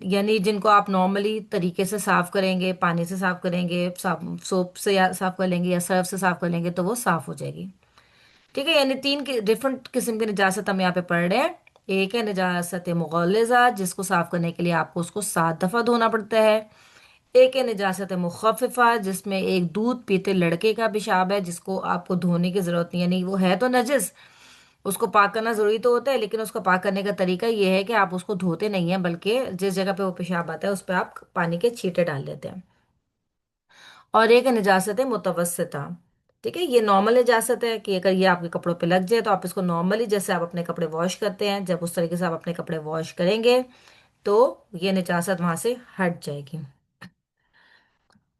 یعنی جن کو آپ نارملی طریقے سے صاف کریں گے، پانی سے صاف کریں گے، سوپ سے یا صاف کر لیں گے یا سرف سے صاف کر لیں گے تو وہ صاف ہو جائے گی. ٹھیک ہے، یعنی تین ڈفرنٹ قسم کی نجاست ہم یہاں پہ پڑھ رہے ہیں. ایک ہے نجاست مغلظہ، جس کو صاف کرنے کے لیے آپ کو اس کو 7 دفعہ دھونا پڑتا ہے. ایک ہے نجاست مخففہ، جس میں ایک دودھ پیتے لڑکے کا پیشاب ہے جس کو آپ کو دھونے کی ضرورت نہیں، یعنی وہ ہے تو نجس، اس کو پاک کرنا ضروری تو ہوتا ہے، لیکن اس کو پاک کرنے کا طریقہ یہ ہے کہ آپ اس کو دھوتے نہیں ہیں بلکہ جس جگہ پہ وہ پیشاب آتا ہے اس پہ آپ پانی کے چھینٹے ڈال دیتے ہیں. اور ایک ہے نجاست متوسطہ. ٹھیک ہے، یہ نارمل نجاست ہے کہ اگر یہ آپ کے کپڑوں پہ لگ جائے تو آپ اس کو نارملی جیسے آپ اپنے کپڑے واش کرتے ہیں، جب اس طریقے سے آپ اپنے کپڑے واش کریں گے تو یہ نجاست وہاں سے ہٹ جائے گی.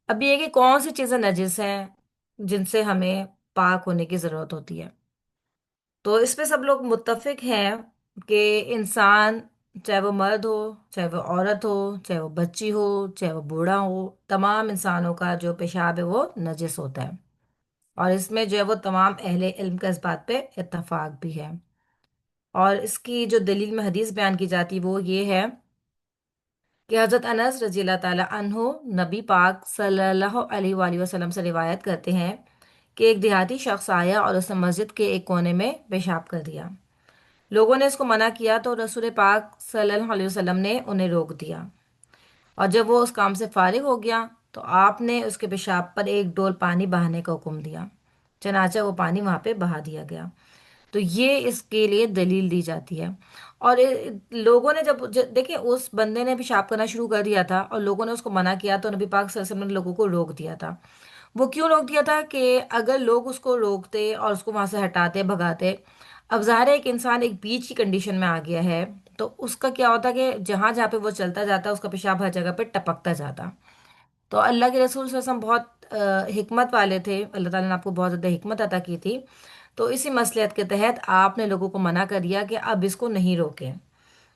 اب یہ کہ کون سی چیزیں نجس ہیں جن سے ہمیں پاک ہونے کی ضرورت ہوتی ہے. تو اس پہ سب لوگ متفق ہیں کہ انسان، چاہے وہ مرد ہو، چاہے وہ عورت ہو، چاہے وہ بچی ہو، چاہے وہ بوڑھا ہو، تمام انسانوں کا جو پیشاب ہے وہ نجس ہوتا ہے. اور اس میں جو ہے وہ تمام اہل علم کا اس بات پہ اتفاق بھی ہے. اور اس کی جو دلیل میں حدیث بیان کی جاتی وہ یہ ہے کہ حضرت انس رضی اللہ تعالی عنہ نبی پاک صلی اللہ علیہ وآلہ وسلم سے روایت کرتے ہیں کہ ایک دیہاتی شخص آیا اور اس نے مسجد کے ایک کونے میں پیشاب کر دیا. لوگوں نے اس کو منع کیا تو رسول پاک صلی اللہ علیہ وسلم نے انہیں روک دیا، اور جب وہ اس کام سے فارغ ہو گیا تو آپ نے اس کے پیشاب پر ایک ڈول پانی بہانے کا حکم دیا. چنانچہ وہ پانی وہاں پہ بہا دیا گیا. تو یہ اس کے لیے دلیل دی جاتی ہے. اور لوگوں نے جب دیکھیں اس بندے نے پیشاب کرنا شروع کر دیا تھا اور لوگوں نے اس کو منع کیا تو نبی پاک صلی اللہ علیہ وسلم نے لوگوں کو روک دیا تھا. وہ کیوں روک دیا تھا کہ اگر لوگ اس کو روکتے اور اس کو وہاں سے ہٹاتے بھگاتے، اب ظاہر ہے ایک انسان ایک بیچ کی کنڈیشن میں آ گیا ہے تو اس کا کیا ہوتا کہ جہاں جہاں پہ وہ چلتا جاتا اس کا پیشاب ہر جگہ پہ ٹپکتا جاتا. تو اللہ کے رسول صلی اللہ علیہ وسلم بہت حکمت والے تھے، اللہ تعالیٰ نے آپ کو بہت زیادہ حکمت عطا کی تھی. تو اسی مصلحت کے تحت آپ نے لوگوں کو منع کر دیا کہ اب اس کو نہیں روکیں،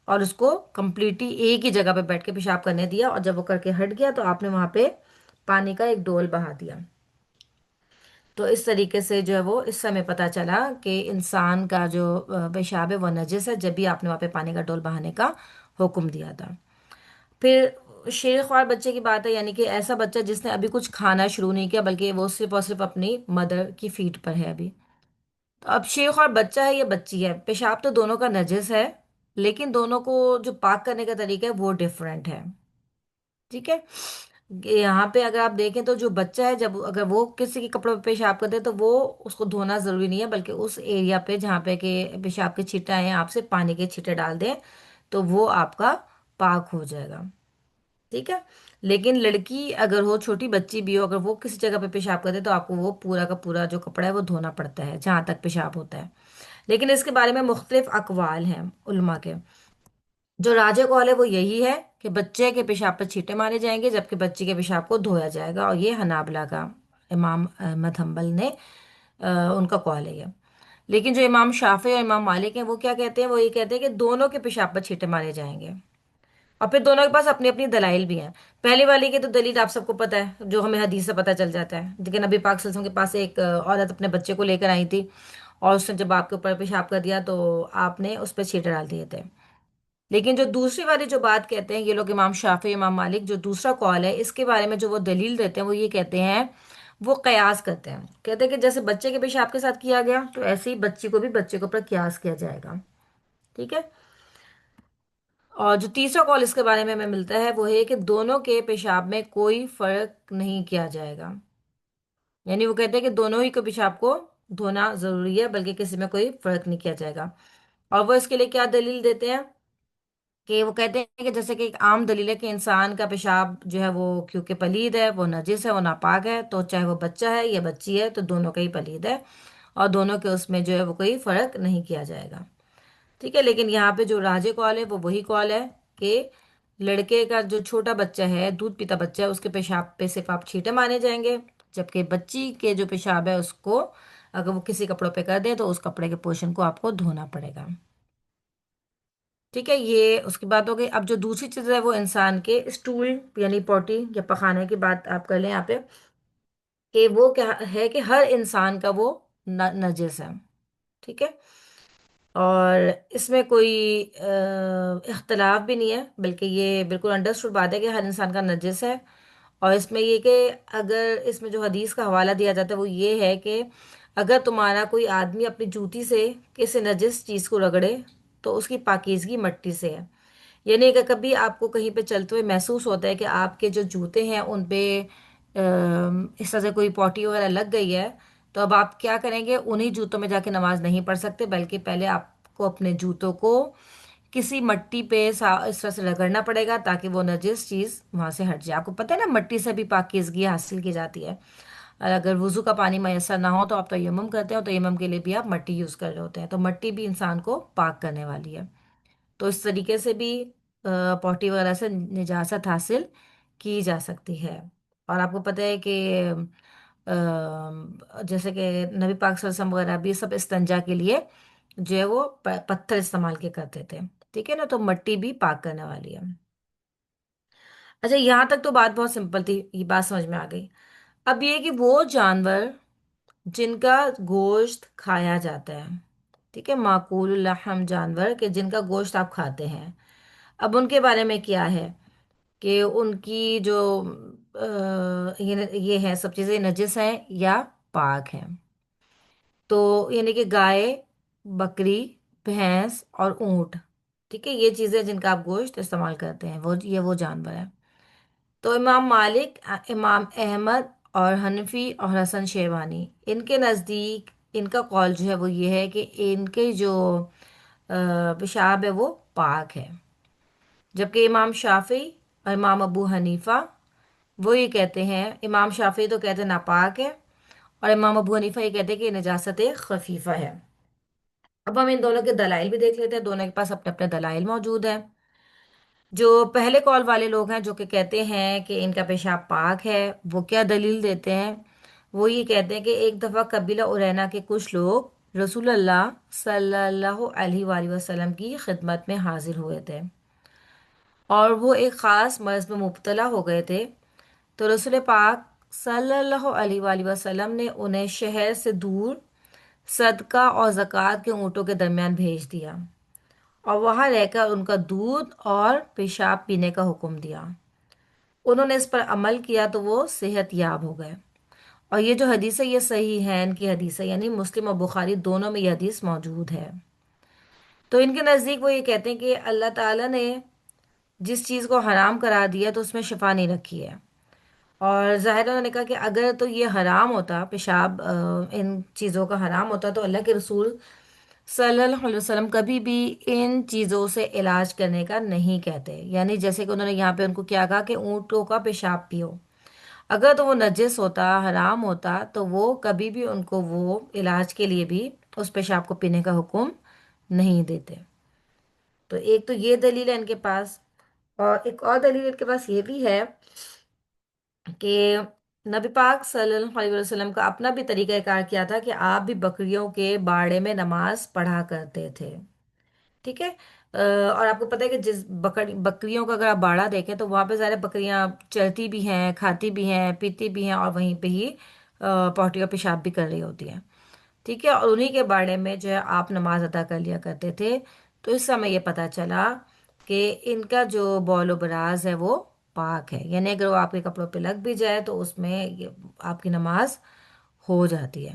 اور اس کو کمپلیٹلی ایک ہی جگہ پہ بیٹھ کے پیشاب کرنے دیا. اور جب وہ کر کے ہٹ گیا تو آپ نے وہاں پہ پانی کا ایک ڈول بہا دیا. تو اس طریقے سے جو ہے وہ اس سے ہمیں پتہ چلا کہ انسان کا جو پیشاب ہے وہ نجس ہے، جب بھی آپ نے وہاں پہ پانی کا ڈول بہانے کا حکم دیا تھا. پھر شیر خوار بچے کی بات ہے، یعنی کہ ایسا بچہ جس نے ابھی کچھ کھانا شروع نہیں کیا بلکہ وہ صرف اور صرف اپنی مدر کی فیٹ پر ہے ابھی. تو اب شیر خوار بچہ ہے یا بچی ہے، پیشاب تو دونوں کا نجس ہے، لیکن دونوں کو جو پاک کرنے کا طریقہ ہے وہ ڈفرینٹ ہے. ٹھیک ہے، کہ یہاں پہ اگر آپ دیکھیں تو جو بچہ ہے جب اگر وہ کسی کے کپڑوں پہ پیشاب کرتے تو وہ اس کو دھونا ضروری نہیں ہے، بلکہ اس ایریا پہ جہاں پہ کہ پیشاب کے چھینٹے آئے ہیں آپ سے پانی کے چھینٹے ڈال دیں تو وہ آپ کا پاک ہو جائے گا. ٹھیک ہے، لیکن لڑکی اگر ہو، چھوٹی بچی بھی ہو، اگر وہ کسی جگہ پہ پیشاب کرتے تو آپ کو وہ پورا کا پورا جو کپڑا ہے وہ دھونا پڑتا ہے جہاں تک پیشاب ہوتا ہے. لیکن اس کے بارے میں مختلف اقوال ہیں علماء کے. جو راجح قول ہے وہ یہی ہے کہ بچے کے پیشاب پر چھینٹے مارے جائیں گے جبکہ بچی کے پیشاب کو دھویا جائے گا، اور یہ حنابلہ کا امام احمد حنبل نے ان کا قول ہے یہ. لیکن جو امام شافعی اور امام مالک ہیں وہ کیا کہتے ہیں، وہ یہ کہتے ہیں کہ دونوں کے پیشاب پر چھینٹے مارے جائیں گے. اور پھر دونوں کے پاس اپنی اپنی دلائل بھی ہیں. پہلی والی کی تو دلیل آپ سب کو پتہ ہے جو ہمیں حدیث سے پتہ چل جاتا ہے، لیکن نبی پاک صلی اللہ علیہ وسلم کے پاس ایک عورت اپنے بچے کو لے کر آئی تھی اور اس نے جب آپ کے اوپر پیشاب کر دیا تو آپ نے اس پہ چھینٹے ڈال دیے تھے. لیکن جو دوسری والی جو بات کہتے ہیں یہ لوگ امام شافعی امام مالک، جو دوسرا قول ہے اس کے بارے میں جو وہ دلیل دیتے ہیں وہ یہ کہتے ہیں، وہ قیاس کرتے ہیں، کہتے ہیں کہ جیسے بچے کے پیشاب کے ساتھ کیا گیا تو ایسے ہی بچی کو بھی بچے کے اوپر قیاس کیا جائے گا. ٹھیک ہے. اور جو تیسرا کال اس کے بارے میں ہمیں ملتا ہے وہ ہے کہ دونوں کے پیشاب میں کوئی فرق نہیں کیا جائے گا. یعنی وہ کہتے ہیں کہ دونوں ہی کو پیشاب کو دھونا ضروری ہے بلکہ کسی میں کوئی فرق نہیں کیا جائے گا. اور وہ اس کے لیے کیا دلیل دیتے ہیں کہ وہ کہتے ہیں کہ جیسے کہ ایک عام دلیل ہے کہ انسان کا پیشاب جو ہے وہ کیونکہ پلید ہے، وہ نجس ہے، وہ ناپاک ہے، تو چاہے وہ بچہ ہے یا بچی ہے تو دونوں کا ہی پلید ہے اور دونوں کے اس میں جو ہے وہ کوئی فرق نہیں کیا جائے گا. ٹھیک ہے، لیکن یہاں پہ جو راجے کال ہے وہ وہی کال ہے کہ لڑکے کا جو چھوٹا بچہ ہے، دودھ پیتا بچہ ہے، اس کے پیشاب پہ صرف آپ چھینٹے مارے جائیں گے، جبکہ بچی کے جو پیشاب ہے اس کو اگر وہ کسی کپڑوں پہ کر دے تو اس کپڑے کے پورشن کو آپ کو دھونا پڑے گا. ٹھیک ہے، یہ اس کی بات ہو گئی. اب جو دوسری چیز ہے وہ انسان کے اسٹول یعنی پوٹی یا پخانے کی بات آپ کر لیں یہاں پہ، کہ وہ کیا ہے کہ ہر انسان کا وہ نجس ہے. ٹھیک ہے، اور اس میں کوئی اختلاف بھی نہیں ہے، بلکہ یہ بالکل انڈرسٹوڈ بات ہے کہ ہر انسان کا نجس ہے۔ اور اس میں یہ کہ اگر اس میں جو حدیث کا حوالہ دیا جاتا ہے وہ یہ ہے کہ اگر تمہارا کوئی آدمی اپنی جوتی سے کسی نجس چیز کو رگڑے تو اس کی پاکیزگی مٹی سے ہے۔ یعنی کہ کبھی آپ کو کہیں پہ چلتے ہوئے محسوس ہوتا ہے کہ آپ کے جو جوتے ہیں ان پہ اس طرح سے کوئی پوٹی وغیرہ لگ گئی ہے، تو اب آپ کیا کریں گے؟ انہی جوتوں میں جا کے نماز نہیں پڑھ سکتے، بلکہ پہلے آپ کو اپنے جوتوں کو کسی مٹی پہ اس طرح سے رگڑنا پڑے گا تاکہ وہ نجس چیز وہاں سے ہٹ جائے۔ آپ کو پتہ ہے نا مٹی سے بھی پاکیزگی حاصل کی جاتی ہے۔ اور اگر وضو کا پانی میسر نہ ہو تو آپ تیمم کرتے ہیں، اور تیمم کے لیے بھی آپ مٹی یوز کر رہے ہوتے ہیں، تو مٹی بھی انسان کو پاک کرنے والی ہے۔ تو اس طریقے سے بھی پوٹی وغیرہ سے نجاست حاصل کی جا سکتی ہے۔ اور آپ کو پتہ ہے کہ جیسے کہ نبی پاک صلی اللہ علیہ وسلم وغیرہ بھی سب استنجا کے لیے جو ہے وہ پتھر استعمال کے کرتے تھے، ٹھیک ہے نا؟ تو مٹی بھی پاک کرنے والی ہے۔ اچھا، یہاں تک تو بات بہت سمپل تھی، یہ بات سمجھ میں آ گئی۔ اب یہ کہ وہ جانور جن کا گوشت کھایا جاتا ہے، ٹھیک ہے، معقول اللحم جانور کہ جن کا گوشت آپ کھاتے ہیں، اب ان کے بارے میں کیا ہے کہ ان کی جو یہ ہے سب چیزیں نجس ہیں یا پاک ہیں؟ تو یعنی کہ گائے، بکری، بھینس اور اونٹ، ٹھیک ہے، یہ چیزیں جن کا آپ گوشت استعمال کرتے ہیں وہ جانور ہیں۔ تو امام مالک، امام احمد اور حنفی اور حسن شیبانی، ان کے نزدیک ان کا قول جو ہے وہ یہ ہے کہ ان کے جو پیشاب ہے وہ پاک ہے، جبکہ امام شافعی اور امام ابو حنیفہ وہ یہ کہتے ہیں، امام شافعی تو کہتے ہیں ناپاک ہے، اور امام ابو حنیفہ یہ کہتے ہیں کہ یہ نجاست خفیفہ ہے۔ اب ہم ان دونوں کے دلائل بھی دیکھ لیتے ہیں، دونوں کے پاس اپنے اپنے دلائل موجود ہیں۔ جو پہلے قول والے لوگ ہیں جو کہ کہتے ہیں کہ ان کا پیشاب پاک ہے، وہ کیا دلیل دیتے ہیں؟ وہ یہ کہتے ہیں کہ ایک دفعہ قبیلہ ارینا کے کچھ لوگ رسول اللہ صلی اللہ علیہ وآلہ وسلم کی خدمت میں حاضر ہوئے تھے، اور وہ ایک خاص مرض میں مبتلا ہو گئے تھے۔ تو رسول پاک صلی اللہ علیہ وآلہ وسلم نے انہیں شہر سے دور صدقہ اور زکوٰۃ کے اونٹوں کے درمیان بھیج دیا، اور وہاں رہ کر ان کا دودھ اور پیشاب پینے کا حکم دیا۔ انہوں نے اس پر عمل کیا تو وہ صحت یاب ہو گئے۔ اور یہ جو حدیث ہے یہ صحیح ہے، ان کی حدیث ہے، یعنی مسلم اور بخاری دونوں میں یہ حدیث موجود ہے۔ تو ان کے نزدیک وہ یہ کہتے ہیں کہ اللہ تعالیٰ نے جس چیز کو حرام قرار دیا تو اس میں شفا نہیں رکھی ہے۔ اور ظاہر انہوں نے کہا کہ اگر تو یہ حرام ہوتا، پیشاب ان چیزوں کا حرام ہوتا، تو اللہ کے رسول صلی اللہ علیہ وسلم کبھی بھی ان چیزوں سے علاج کرنے کا نہیں کہتے۔ یعنی جیسے کہ انہوں نے یہاں پہ ان کو کیا کہا کہ اونٹوں کا پیشاب پیو، اگر تو وہ نجس ہوتا، حرام ہوتا، تو وہ کبھی بھی ان کو وہ علاج کے لیے بھی اس پیشاب کو پینے کا حکم نہیں دیتے۔ تو ایک تو یہ دلیل ہے ان کے پاس، اور ایک اور دلیل ان کے پاس یہ بھی ہے کہ نبی پاک صلی اللہ علیہ وسلم کا اپنا بھی طریقہ کار کیا تھا کہ آپ بھی بکریوں کے باڑے میں نماز پڑھا کرتے تھے، ٹھیک ہے۔ اور آپ کو پتہ ہے کہ جس بکریوں کا اگر آپ باڑہ دیکھیں تو وہاں پہ سارے بکریاں چرتی بھی ہیں، کھاتی بھی ہیں، پیتی بھی ہیں، اور وہیں پہ ہی پوٹی اور پیشاب بھی کر رہی ہوتی ہیں، ٹھیک ہے۔ اور انہی کے بارے میں جو ہے آپ نماز ادا کر لیا کرتے تھے۔ تو اس سے ہمیں یہ پتہ چلا کہ ان کا جو بول و براز ہے وہ پاک ہے، یعنی اگر وہ آپ کے کپڑوں پہ لگ بھی جائے تو اس میں آپ کی نماز ہو جاتی ہے۔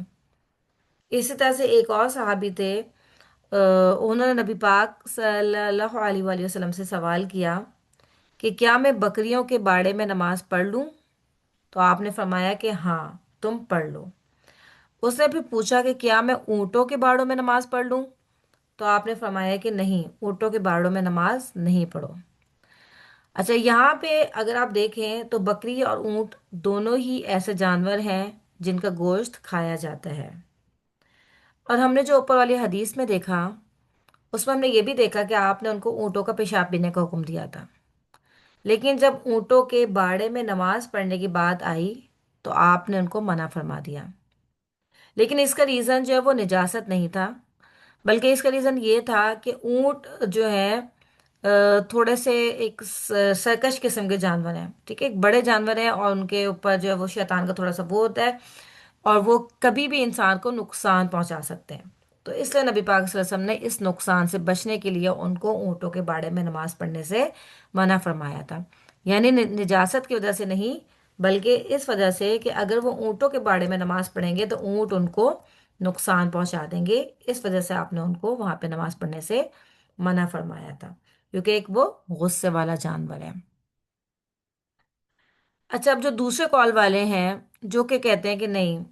اسی طرح سے ایک اور صحابی تھے، انہوں نے نبی پاک صلی اللہ علیہ وآلہ وسلم سے سوال کیا کہ کیا میں بکریوں کے باڑے میں نماز پڑھ لوں؟ تو آپ نے فرمایا کہ ہاں، تم پڑھ لو۔ اس نے پھر پوچھا کہ کیا میں اونٹوں کے باڑوں میں نماز پڑھ لوں؟ تو آپ نے فرمایا کہ نہیں، اونٹوں کے باڑوں میں نماز نہیں پڑھو۔ اچھا، یہاں پہ اگر آپ دیکھیں تو بکری اور اونٹ دونوں ہی ایسے جانور ہیں جن کا گوشت کھایا جاتا ہے۔ اور ہم نے جو اوپر والی حدیث میں دیکھا، اس میں ہم نے یہ بھی دیکھا کہ آپ نے ان کو اونٹوں کا پیشاب پینے کا حکم دیا تھا، لیکن جب اونٹوں کے باڑے میں نماز پڑھنے کی بات آئی تو آپ نے ان کو منع فرما دیا۔ لیکن اس کا ریزن جو ہے وہ نجاست نہیں تھا، بلکہ اس کا ریزن یہ تھا کہ اونٹ جو ہے تھوڑے سے ایک سرکش قسم کے جانور ہیں، ٹھیک ہے، ایک بڑے جانور ہیں، اور ان کے اوپر جو ہے وہ شیطان کا تھوڑا سا وہ ہوتا ہے، اور وہ کبھی بھی انسان کو نقصان پہنچا سکتے ہیں۔ تو اس لیے نبی پاک صلی اللہ علیہ وسلم نے اس نقصان سے بچنے کے لیے ان کو اونٹوں کے باڑے میں نماز پڑھنے سے منع فرمایا تھا. یعنی نجاست کی وجہ سے نہیں، بلکہ اس وجہ سے کہ اگر وہ اونٹوں کے باڑے میں نماز پڑھیں گے تو اونٹ ان کو نقصان پہنچا دیں گے. اس وجہ سے آپ نے ان کو وہاں پہ نماز پڑھنے سے منع فرمایا تھا، کیونکہ ایک وہ غصے والا جانور ہے. اچھا، اب جو دوسرے کال والے ہیں جو کہ کہتے ہیں کہ نہیں،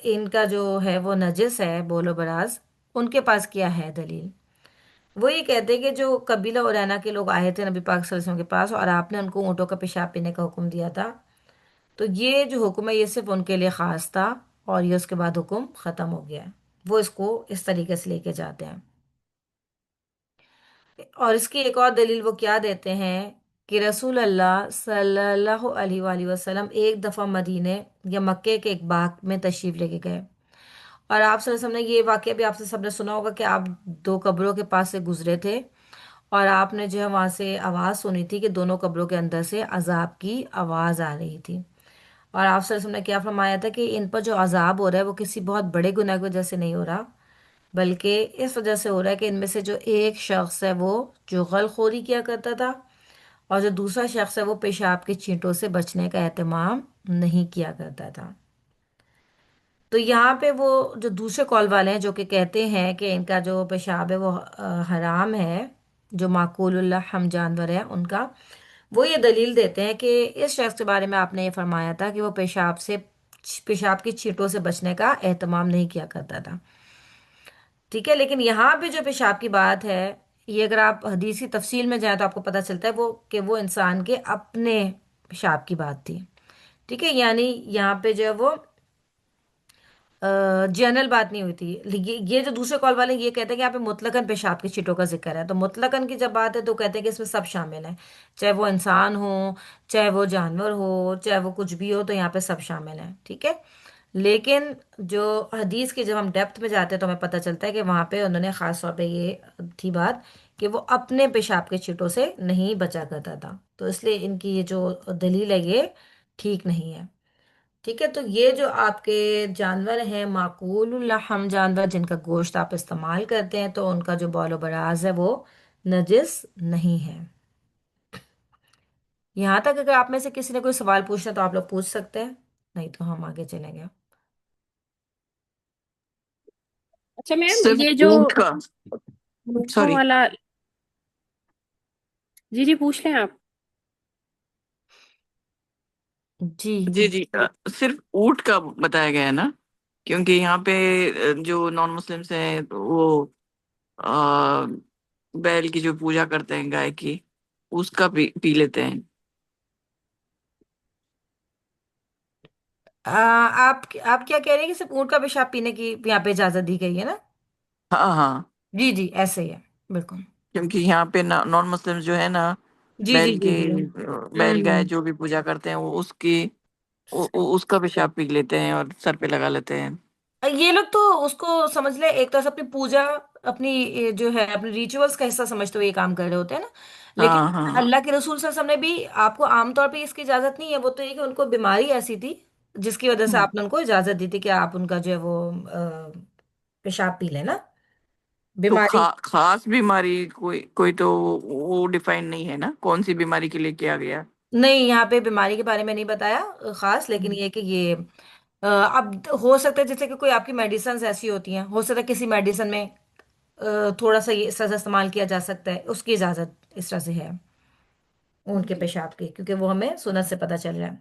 ان کا جو ہے وہ نجس ہے بول و براز، ان کے پاس کیا ہے دلیل؟ وہ یہ کہتے ہیں کہ جو قبیلہ ارینا کے لوگ آئے تھے نبی پاک صلی اللہ علیہ وسلم کے پاس، اور آپ نے ان کو اونٹوں کا پیشاب پینے کا حکم دیا تھا، تو یہ جو حکم ہے یہ صرف ان کے لیے خاص تھا، اور یہ اس کے بعد حکم ختم ہو گیا ہے. وہ اس کو اس طریقے سے لے کے جاتے ہیں. اور اس کی ایک اور دلیل وہ کیا دیتے ہیں کہ رسول اللہ صلی اللہ علیہ وآلہ وسلم ایک دفعہ مدینے یا مکے کے ایک باغ میں تشریف لے کے گئے، اور آپ صلی اللہ علیہ وسلم نے یہ واقعہ بھی آپ سے سب نے سنا ہوگا کہ آپ دو قبروں کے پاس سے گزرے تھے، اور آپ نے جو ہے وہاں سے آواز سنی تھی کہ دونوں قبروں کے اندر سے عذاب کی آواز آ رہی تھی. اور آپ صلی اللہ علیہ وسلم نے کیا فرمایا تھا کہ ان پر جو عذاب ہو رہا ہے وہ کسی بہت بڑے گناہ کی وجہ سے نہیں ہو رہا، بلکہ اس وجہ سے ہو رہا ہے کہ ان میں سے جو ایک شخص ہے وہ جغل خوری کیا کرتا تھا، اور جو دوسرا شخص ہے وہ پیشاب کی چینٹوں سے بچنے کا اہتمام نہیں کیا کرتا تھا. تو یہاں پہ وہ جو دوسرے کال والے ہیں جو کہ کہتے ہیں کہ ان کا جو پیشاب ہے وہ حرام ہے، جو معقول الحم جانور ہے ان کا، وہ یہ دلیل دیتے ہیں کہ اس شخص کے بارے میں آپ نے یہ فرمایا تھا کہ وہ پیشاب کی چھینٹوں سے بچنے کا اہتمام نہیں کیا کرتا تھا. ٹھیک ہے، لیکن یہاں پہ جو پیشاب کی بات ہے، یہ اگر آپ حدیثی تفصیل میں جائیں تو آپ کو پتہ چلتا ہے وہ کہ وہ انسان کے اپنے پیشاب کی بات تھی. ٹھیک ہے، یعنی یہاں پہ جو ہے وہ جنرل بات نہیں ہوئی تھی. یہ جو دوسرے کال والے یہ کہتے ہیں کہ یہاں پہ مطلقاً پیشاب کی چھیٹوں کا ذکر ہے، تو مطلقاً کی جب بات ہے تو کہتے ہیں کہ اس میں سب شامل ہیں، چاہے وہ انسان ہو، چاہے وہ جانور ہو، چاہے وہ کچھ بھی ہو، تو یہاں پہ سب شامل ہیں. ٹھیک ہے، لیکن جو حدیث کی جب ہم ڈیپتھ میں جاتے ہیں تو ہمیں پتہ چلتا ہے کہ وہاں پہ انہوں نے خاص طور پہ یہ تھی بات کہ وہ اپنے پیشاب کے چھیٹوں سے نہیں بچا کرتا تھا، تو اس لیے ان کی یہ جو دلیل ہے یہ ٹھیک نہیں ہے. ٹھیک ہے، تو یہ جو آپ کے جانور ہیں معقول الحم جانور جن کا گوشت آپ استعمال کرتے ہیں، تو ان کا جو بال و براز ہے وہ نجس نہیں ہے. یہاں تک اگر آپ میں سے کسی نے کوئی سوال پوچھنا تو آپ لوگ پوچھ سکتے ہیں، نہیں تو ہم آگے چلیں گے. اچھا میم، صرف یہ جو اونٹ کا. اونٹوں سوری. والا، جی جی پوچھ لیں آپ. جی جی جی صرف اونٹ کا بتایا گیا ہے نا، کیونکہ یہاں پہ جو نان مسلمس ہیں وہ آ، بیل کی جو پوجا کرتے ہیں، گائے کی، اس کا پی لیتے ہیں. آپ کیا کہہ رہے ہیں کہ صرف اونٹ کا پیشاب پینے کی یہاں پہ اجازت دی گئی ہے نا؟ ہاں ہاں، جی جی ایسے ہی ہے، بالکل. کیونکہ یہاں پہ نان مسلم جو ہے نا، جی جی بیل جی کے جی بیل گائے ہوں. جو بھی پوجا کرتے ہیں وہ اس کا پیشاب پی لیتے ہیں اور سر پہ لگا لیتے ہیں. یہ لوگ تو اس کو سمجھ لیں ایک طرح سے اپنی پوجا، اپنی جو ہے اپنی ریچولس کا حصہ سمجھتے ہوئے یہ کام کر رہے ہوتے ہیں نا. لیکن ہاں ہاں اللہ کے رسول صلی اللہ علیہ وسلم نے بھی آپ کو عام طور پہ اس کی اجازت نہیں ہے، وہ تو یہ کہ ان کو بیماری ایسی تھی جس کی وجہ سے ہاں. آپ نے ان کو اجازت دی تھی کہ آپ ان کا جو ہے وہ پیشاب پی لیں نا. تو بیماری خاص بیماری کوئی تو وہ ڈیفائن نہیں ہے نا، کون سی بیماری کے لیے کیا گیا. نہیں، یہاں پہ بیماری کے بارے میں نہیں بتایا خاص، لیکن یہ کہ یہ اب ہو سکتا ہے جیسے کہ کوئی آپ کی میڈیسنز ایسی ہوتی ہیں، ہو سکتا ہے کسی میڈیسن میں تھوڑا سا یہ اس طرح سے استعمال کیا جا سکتا ہے، اس کی اجازت اس طرح سے ہے اونٹ کے اوکے پیشاب کی، کیونکہ وہ ہمیں سنت سے پتہ چل رہا ہے.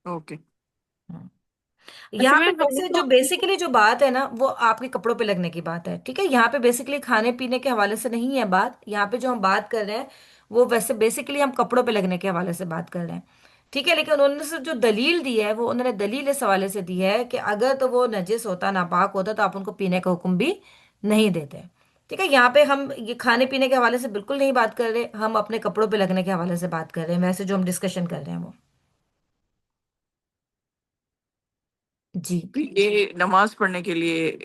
اوکے. ہاں. اچھا یہاں پہ میم، ہم نے ویسے تو جو بیسیکلی جو بات ہے نا وہ آپ کے کپڑوں پہ لگنے کی بات ہے. ٹھیک ہے، یہاں پہ بیسیکلی کھانے پینے کے حوالے سے نہیں ہے بات، یہاں پہ جو ہم بات کر رہے ہیں وہ ویسے بیسیکلی ہم کپڑوں پہ لگنے کے حوالے سے بات کر رہے ہیں. ٹھیک ہے، لیکن انہوں نے سے جو دلیل دی ہے وہ انہوں نے دلیل اس حوالے سے دی ہے کہ اگر تو وہ نجس ہوتا، ناپاک ہوتا، تو آپ ان کو پینے کا حکم بھی نہیں دیتے. ٹھیک ہے، یہاں پہ ہم یہ کھانے پینے کے حوالے سے بالکل نہیں بات کر رہے، ہم اپنے کپڑوں پہ لگنے کے حوالے سے بات کر رہے ہیں، ویسے جو ہم ڈسکشن کر رہے ہیں وہ. جی تو یہ نماز پڑھنے کے لیے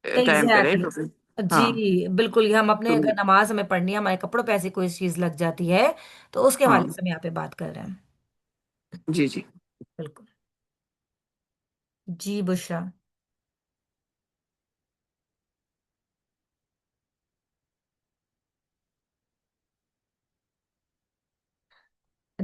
ٹائم پہ رہے ایگزیکٹلی. تو پھر. جی ہاں. بالکل، یہ ہم اپنے تو اگر نماز ہمیں پڑھنی ہے، ہمارے کپڑوں پہ ایسی کوئی چیز لگ جاتی ہے تو اس کے ہاں. حوالے سے ہم یہاں پہ بات کر رہے ہیں. جی جی. بالکل. جی بشرا.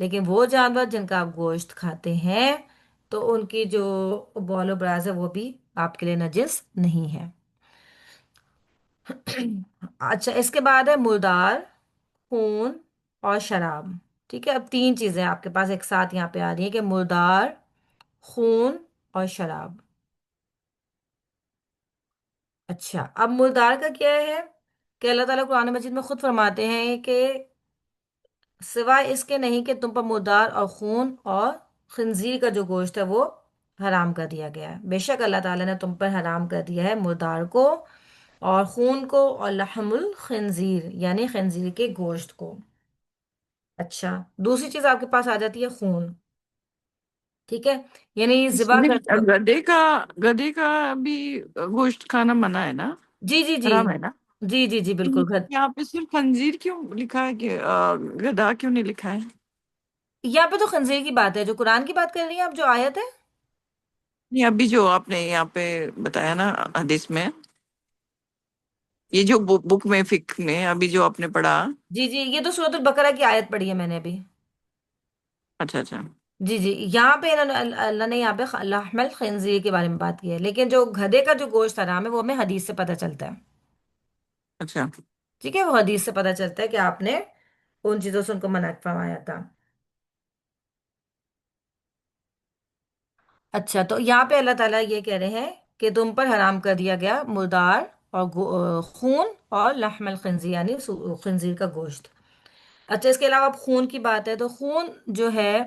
لیکن وہ جانور جن کا آپ گوشت کھاتے ہیں تو ان کی جو بال و براز ہے وہ بھی آپ کے لیے نجس نہیں ہے۔ اچھا، اس کے بعد ہے مردار، خون اور شراب۔ ٹھیک ہے، اب تین چیزیں آپ کے پاس ایک ساتھ یہاں پہ آ رہی ہیں کہ مردار، خون اور شراب۔ اچھا، اب مردار کا کیا ہے کہ اللہ تعالیٰ قرآن مجید میں خود فرماتے ہیں کہ سوائے اس کے نہیں کہ تم پر مردار اور خون اور خنزیر کا جو گوشت ہے وہ حرام کر دیا گیا ہے۔ بے شک اللہ تعالیٰ نے تم پر حرام کر دیا ہے مردار کو اور خون کو اور لحم الخنزیر یعنی خنزیر کے گوشت کو۔ اچھا، دوسری چیز آپ کے پاس آ جاتی ہے خون۔ ٹھیک ہے، یعنی ذبح کرتے وقت، گدے کا بھی گوشت کھانا منع ہے نا؟ جی جی جی، حرام ہے نا؟ جی جی جی بالکل یہاں پہ صرف خنزیر کیوں لکھا ہے کہ گدھا کیوں نہیں لکھا ہے؟ یہاں پہ تو خنزیر کی بات ہے، جو قرآن کی بات کر رہی ہیں آپ، جو آیت ہے۔ نہیں، ابھی جو آپ نے یہاں پہ بتایا نا حدیث میں، یہ جو بک میں فقہ میں ابھی جو آپ نے پڑھا۔ جی جی، یہ تو سورۃ البقرہ کی آیت پڑھی ہے میں نے ابھی۔ اچھا اچھا جی جی، یہاں پہ اللہ نے یہاں پہ لحم الخنزیر کے بارے میں بات کی ہے، لیکن جو گدھے کا جو گوشت حرام ہے وہ ہمیں حدیث سے پتہ چلتا ہے۔ اچھا۔ ٹھیک ہے، وہ حدیث سے پتہ چلتا ہے کہ آپ نے ان چیزوں سے ان کو منع فرمایا تھا۔ اچھا، تو یہاں پہ اللہ تعالیٰ یہ کہہ رہے ہیں کہ تم پر حرام کر دیا گیا مردار اور خون اور لحم الخنزیر یعنی خنزیر کا گوشت۔ اچھا، اس کے علاوہ اب خون کی بات ہے تو خون جو ہے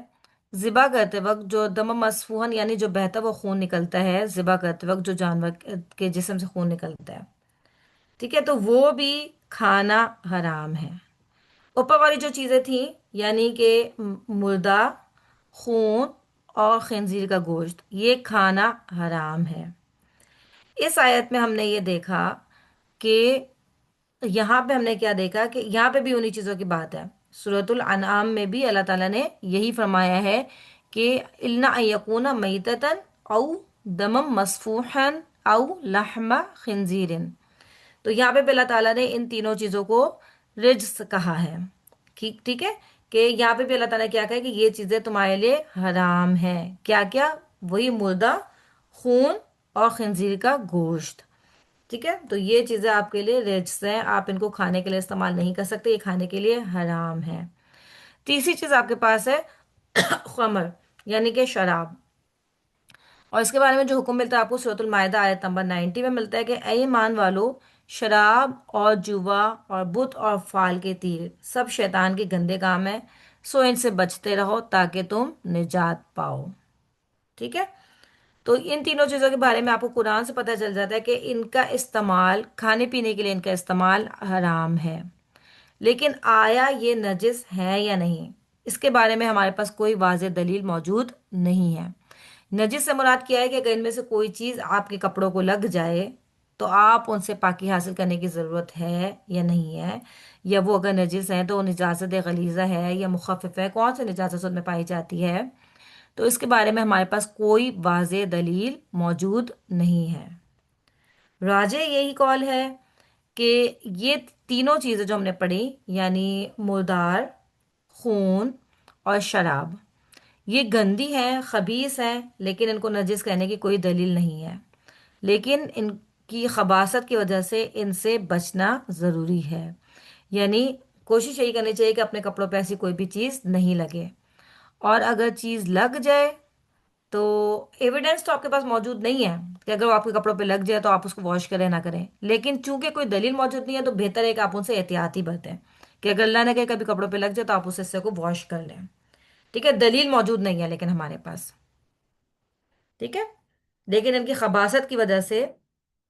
ذبح کرتے وقت جو دم مسفوحن یعنی جو بہتا وہ خون نکلتا ہے ذبح کرتے وقت، جو جانور کے جسم سے خون نکلتا ہے، ٹھیک ہے، تو وہ بھی کھانا حرام ہے۔ اوپر والی جو چیزیں تھیں یعنی کہ مردہ، خون اور خنزیر کا گوشت، یہ کھانا حرام ہے۔ اس آیت میں ہم نے یہ دیکھا کہ یہاں پہ ہم نے کیا دیکھا کہ یہاں پہ بھی انہی چیزوں کی بات ہے۔ سورۃ الانعام میں بھی اللہ تعالیٰ نے یہی فرمایا ہے کہ الا ان یکون میتۃ او دم مسفوحا او لحم خنزیر۔ تو یہاں پہ بھی اللہ تعالیٰ نے ان تینوں چیزوں کو رجس کہا ہے۔ ٹھیک ٹھیک ہے، کہ یہاں پہ بھی اللہ تعالیٰ نے کیا کہا کہ یہ چیزیں تمہارے لیے حرام ہیں۔ کیا کیا؟ وہی مردہ، خون اور خنزیر کا گوشت۔ ٹھیک ہے، تو یہ چیزیں آپ کے لیے رجس ہیں، آپ ان کو کھانے کے لیے استعمال نہیں کر سکتے، یہ کھانے کے لیے حرام ہے۔ تیسری چیز آپ کے پاس ہے خمر یعنی کہ شراب، اور اس کے بارے میں جو حکم ملتا ہے آپ کو سورۃ المائدہ آیت نمبر 90 میں ملتا ہے کہ اے ایمان والو، شراب اور جوا اور بت اور فال کے تیر سب شیطان کے گندے کام ہیں، سو ان سے بچتے رہو تاکہ تم نجات پاؤ۔ ٹھیک ہے، تو ان تینوں چیزوں کے بارے میں آپ کو قرآن سے پتہ چل جاتا ہے کہ ان کا استعمال کھانے پینے کے لیے ان کا استعمال حرام ہے، لیکن آیا یہ نجس ہے یا نہیں، اس کے بارے میں ہمارے پاس کوئی واضح دلیل موجود نہیں ہے۔ نجس سے مراد کیا ہے کہ اگر ان میں سے کوئی چیز آپ کے کپڑوں کو لگ جائے تو آپ ان سے پاکی حاصل کرنے کی ضرورت ہے یا نہیں ہے، یا وہ اگر نجس ہیں تو وہ نجاست غلیظہ ہے یا مخفف ہے، کون سے نجاست ان میں پائی جاتی ہے، تو اس کے بارے میں ہمارے پاس کوئی واضح دلیل موجود نہیں ہے۔ راجع یہی قول ہے کہ یہ تینوں چیزیں جو ہم نے پڑھی یعنی مردار، خون اور شراب، یہ گندی ہیں، خبیث ہیں، لیکن ان کو نجس کہنے کی کوئی دلیل نہیں ہے، لیکن ان کی خباثت کی وجہ سے ان سے بچنا ضروری ہے۔ یعنی کوشش یہی کرنی چاہیے کہ اپنے کپڑوں پہ ایسی کوئی بھی چیز نہیں لگے، اور اگر چیز لگ جائے تو ایویڈنس تو آپ کے پاس موجود نہیں ہے کہ اگر وہ آپ کے کپڑوں پہ لگ جائے تو آپ اس کو واش کریں نہ کریں، لیکن چونکہ کوئی دلیل موجود نہیں ہے تو بہتر ہے کہ آپ ان سے احتیاطی برتیں کہ اگر اللہ نہ کہ کبھی کپڑوں پہ لگ جائے تو آپ اس حصے کو واش کر لیں۔ ٹھیک ہے، دلیل موجود نہیں ہے لیکن ہمارے پاس، ٹھیک ہے، لیکن ان کی خباثت کی وجہ سے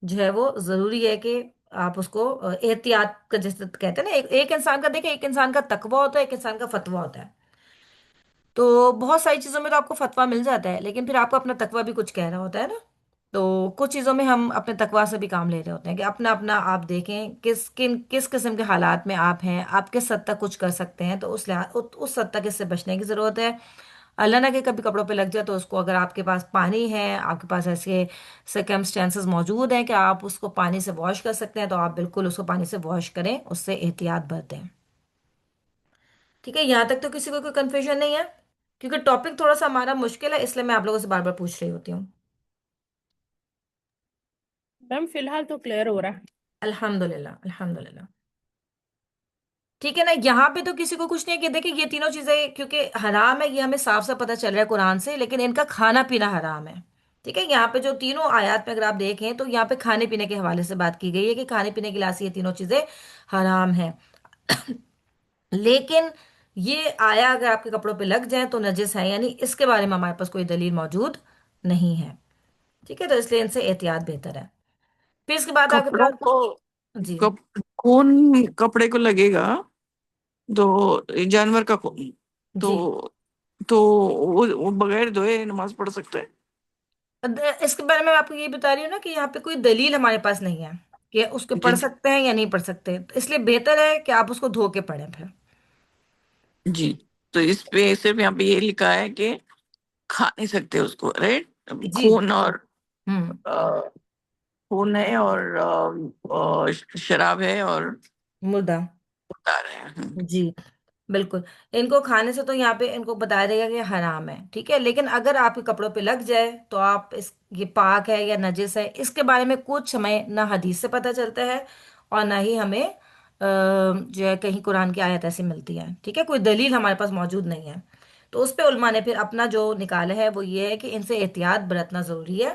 جو ہے وہ ضروری ہے کہ آپ اس کو احتیاط کا، جیسے کہتے ہیں نا، ایک انسان کا دیکھیں، ایک انسان کا تقوی ہوتا ہے، ایک انسان کا فتویٰ ہوتا ہے۔ تو بہت ساری چیزوں میں تو آپ کو فتویٰ مل جاتا ہے لیکن پھر آپ کو اپنا تقویٰ بھی کچھ کہہ رہا ہوتا ہے نا، تو کچھ چیزوں میں ہم اپنے تقویٰ سے بھی کام لے رہے ہوتے ہیں کہ اپنا اپنا آپ دیکھیں کس قسم کے حالات میں آپ ہیں، آپ کس حد تک کچھ کر سکتے ہیں، تو اس حد تک اس سے بچنے کی ضرورت ہے۔ اللہ نہ کہ کبھی کپڑوں پہ لگ جائے تو اس کو، اگر آپ کے پاس پانی ہے، آپ کے پاس ایسے سرکمسٹانسز موجود ہیں کہ آپ اس کو پانی سے واش کر سکتے ہیں تو آپ بالکل اس کو پانی سے واش کریں، اس سے احتیاط برتیں۔ ٹھیک ہے، یہاں تک تو کسی کو کوئی کنفیوژن نہیں ہے؟ کیونکہ ٹاپک تھوڑا سا ہمارا مشکل ہے، اس لیے میں آپ لوگوں سے بار بار پوچھ رہی ہوتی ہوں۔ میم فی الحال تو کلیئر ہو رہا ہے۔ الحمد للہ، الحمد للہ۔ ٹھیک ہے نا، یہاں پہ تو کسی کو کچھ نہیں ہے کہ دیکھیں یہ تینوں چیزیں کیونکہ حرام ہے، یہ ہمیں صاف صاف پتہ چل رہا ہے قرآن سے، لیکن ان کا کھانا پینا حرام ہے۔ ٹھیک ہے، یہاں پہ جو تینوں آیات میں اگر آپ دیکھیں تو یہاں پہ کھانے پینے کے حوالے سے بات کی گئی ہے کہ کھانے پینے کے لحاظ سے یہ تینوں چیزیں حرام ہیں۔ لیکن یہ آیا اگر آپ کے کپڑوں پہ لگ جائیں تو نجس ہے، یعنی اس کے بارے میں ہمارے پاس کوئی دلیل موجود نہیں ہے۔ ٹھیک ہے، تو اس لیے ان سے احتیاط بہتر ہے۔ پھر اس کے بعد آپ کے کپڑوں پاس، کو جی خون کپڑے کو لگے گا تو جانور کا خون تو جی، تو وہ بغیر دھوئے نماز پڑھ سکتے ہیں؟ اس کے بارے میں آپ کو یہ بتا رہی ہوں نا کہ یہاں پہ کوئی دلیل ہمارے پاس نہیں ہے کہ اس کو جی پڑھ سکتے ہیں یا نہیں پڑھ سکتے، تو اس لیے بہتر ہے کہ آپ اس کو دھو کے پڑھیں پھر۔ جی، تو اس پہ صرف یہاں پہ یہ لکھا ہے کہ کھا نہیں سکتے اس کو، رائٹ؟ جی، خون اور ہوں، آ، خون ہے اور شراب ہے اور مردہ، بتا رہے ہیں۔ جی بالکل۔ ان کو کھانے سے تو یہاں پہ ان کو بتایا جائے گا کہ حرام ہے، ٹھیک ہے، لیکن اگر آپ کے کپڑوں پہ لگ جائے تو آپ یہ پاک ہے یا نجس ہے، اس کے بارے میں کچھ ہمیں نہ حدیث سے پتہ چلتا ہے اور نہ ہی ہمیں جو ہے کہیں قرآن کی آیت ایسی ملتی ہے، ٹھیک ہے، کوئی دلیل ہمارے پاس موجود نہیں ہے۔ تو اس پہ علماء نے پھر اپنا جو نکالا ہے وہ یہ ہے کہ ان سے احتیاط برتنا ضروری ہے۔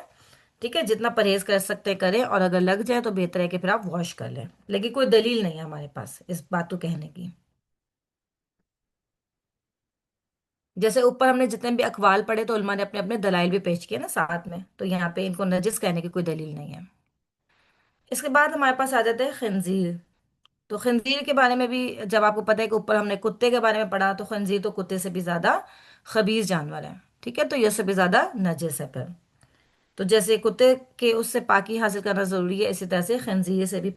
ٹھیک ہے، جتنا پرہیز کر سکتے کریں، اور اگر لگ جائے تو بہتر ہے کہ پھر آپ واش کر لیں، لیکن کوئی دلیل نہیں ہے ہمارے پاس اس بات کو کہنے کی۔ جیسے اوپر ہم نے جتنے بھی اقوال پڑھے تو علماء نے اپنے اپنے دلائل بھی پیش کیے نا ساتھ میں، تو یہاں پہ ان کو نجس کہنے کی کوئی دلیل نہیں ہے۔ اس کے بعد ہمارے پاس آ جاتے ہیں خنزیر۔ تو خنزیر کے بارے میں بھی جب آپ کو پتہ ہے کہ اوپر ہم نے کتے کے بارے میں پڑھا، تو خنزیر تو کتے سے بھی زیادہ خبیث جانور ہے، ٹھیک ہے، تو یہ سے بھی زیادہ نجس ہے پھر۔ تو جیسے کتے کے اس سے پاکی حاصل کرنا ضروری ہے، اسی طرح سے خنزیر سے بھی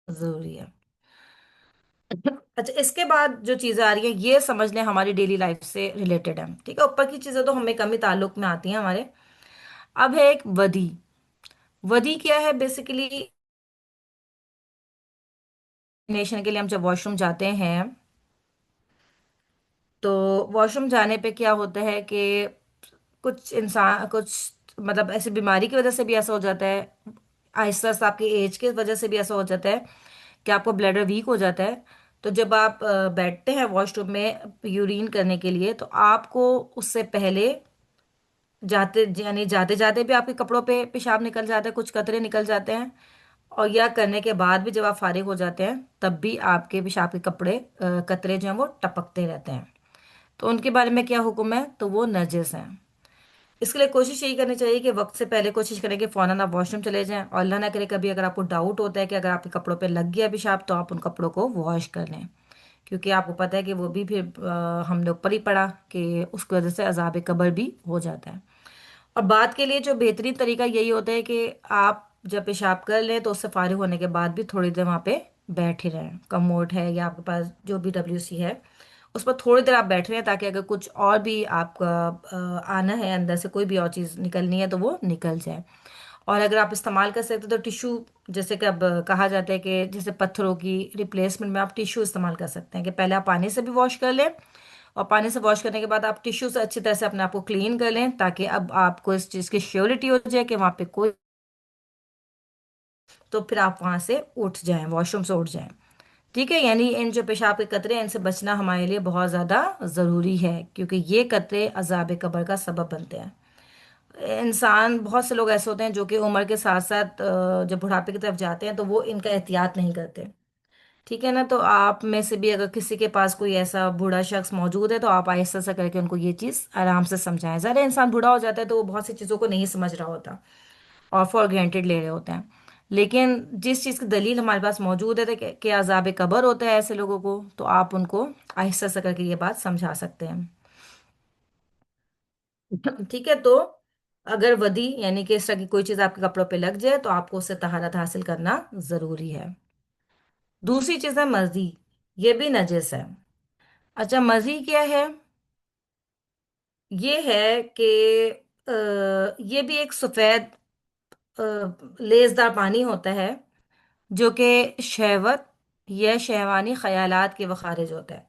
ضروری ہے۔ اچھا، اس کے بعد جو چیزیں آ رہی ہیں یہ سمجھ لیں ہماری ڈیلی لائف سے ریلیٹڈ ہیں، ٹھیک ہے، اوپر کی چیزیں تو ہمیں کم ہی تعلق میں آتی ہیں ہمارے۔ اب ہے ایک ودی۔ ودی کیا ہے بیسیکلی؟ نیشن کے لیے ہم جب واش روم جاتے ہیں تو واش روم جانے پہ کیا ہوتا ہے کہ کچھ انسان کچھ مطلب ایسی بیماری کی وجہ سے بھی ایسا ہو جاتا ہے، آہستہ آہستہ آپ کی ایج کی وجہ سے بھی ایسا ہو جاتا ہے کہ آپ کو بلیڈر ویک ہو جاتا ہے۔ تو جب آپ بیٹھتے ہیں واش روم میں یورین کرنے کے لیے تو آپ کو اس سے پہلے جاتے یعنی جاتے جاتے بھی آپ کے کپڑوں پہ پیشاب نکل جاتا ہے، کچھ قطرے نکل جاتے ہیں، اور یا کرنے کے بعد بھی جب آپ فارغ ہو جاتے ہیں تب بھی آپ کے پیشاب کے کپڑے قطرے جو ہیں وہ ٹپکتے رہتے ہیں۔ تو ان کے بارے میں کیا حکم ہے؟ تو وہ نجس ہیں۔ اس کے لیے کوشش یہی کرنی چاہیے کہ وقت سے پہلے کوشش کریں کہ فوراً آپ واش روم چلے جائیں، اور اللہ نہ کرے کبھی اگر آپ کو ڈاؤٹ ہوتا ہے کہ اگر آپ کے کپڑوں پہ لگ گیا پیشاب تو آپ ان کپڑوں کو واش کر لیں، کیونکہ آپ کو پتہ ہے کہ وہ بھی پھر ہم نے اوپر ہی پڑھا کہ اس کی وجہ سے عذاب قبر بھی ہو جاتا ہے۔ اور بات کے لیے جو بہترین طریقہ یہی ہوتا ہے کہ آپ جب پیشاب کر لیں تو اس سے فارغ ہونے کے بعد بھی تھوڑی دیر وہاں پہ بیٹھے رہیں، کموڈ ہے یا آپ کے پاس جو بھی WC ہے اس پر تھوڑی دیر آپ بیٹھ رہے ہیں، تاکہ اگر کچھ اور بھی آپ کا آنا ہے اندر سے، کوئی بھی اور چیز نکلنی ہے تو وہ نکل جائے۔ اور اگر آپ استعمال کر سکتے تو ٹیشو، جیسے کہ اب کہا جاتا ہے کہ جیسے پتھروں کی ریپلیسمنٹ میں آپ ٹیشو استعمال کر سکتے ہیں، کہ پہلے آپ پانی سے بھی واش کر لیں، اور پانی سے واش کرنے کے بعد آپ ٹیشو سے اچھی طرح سے اپنے آپ کو کلین کر لیں، تاکہ اب آپ کو اس چیز کی شیورٹی ہو جائے کہ وہاں پہ کوئی، تو پھر آپ وہاں سے اٹھ جائیں، واش روم سے اٹھ جائیں۔ ٹھیک ہے، یعنی ان جو پیشاب کے قطرے ہیں ان سے بچنا ہمارے لیے بہت زیادہ ضروری ہے، کیونکہ یہ قطرے عذاب قبر کا سبب بنتے ہیں۔ انسان بہت سے لوگ ایسے ہوتے ہیں جو کہ عمر کے ساتھ ساتھ جب بڑھاپے کی طرف جاتے ہیں تو وہ ان کا احتیاط نہیں کرتے، ٹھیک ہے نا، تو آپ میں سے بھی اگر کسی کے پاس کوئی ایسا بوڑھا شخص موجود ہے تو آپ آہستہ سا کر کے ان کو یہ چیز آرام سے سمجھائیں۔ ظاہر ہے انسان بوڑھا ہو جاتا ہے تو وہ بہت سی چیزوں کو نہیں سمجھ رہا ہوتا اور فار گرانٹیڈ لے رہے ہوتے ہیں، لیکن جس چیز کی دلیل ہمارے پاس موجود ہے کہ عذاب قبر ہوتا ہے ایسے لوگوں کو، تو آپ ان کو آہستہ سا کر کے یہ بات سمجھا سکتے ہیں۔ ٹھیک ہے، تو اگر ودی یعنی کہ اس طرح کی کوئی چیز آپ کے کپڑوں پہ لگ جائے تو آپ کو اس سے طہارت حاصل کرنا ضروری ہے۔ دوسری چیز ہے مزی، یہ بھی نجس ہے۔ اچھا، مزی کیا ہے؟ یہ ہے کہ یہ بھی ایک سفید لیزدار پانی ہوتا ہے جو کہ شہوت یا شہوانی خیالات کے وہ خارج ہوتا ہے۔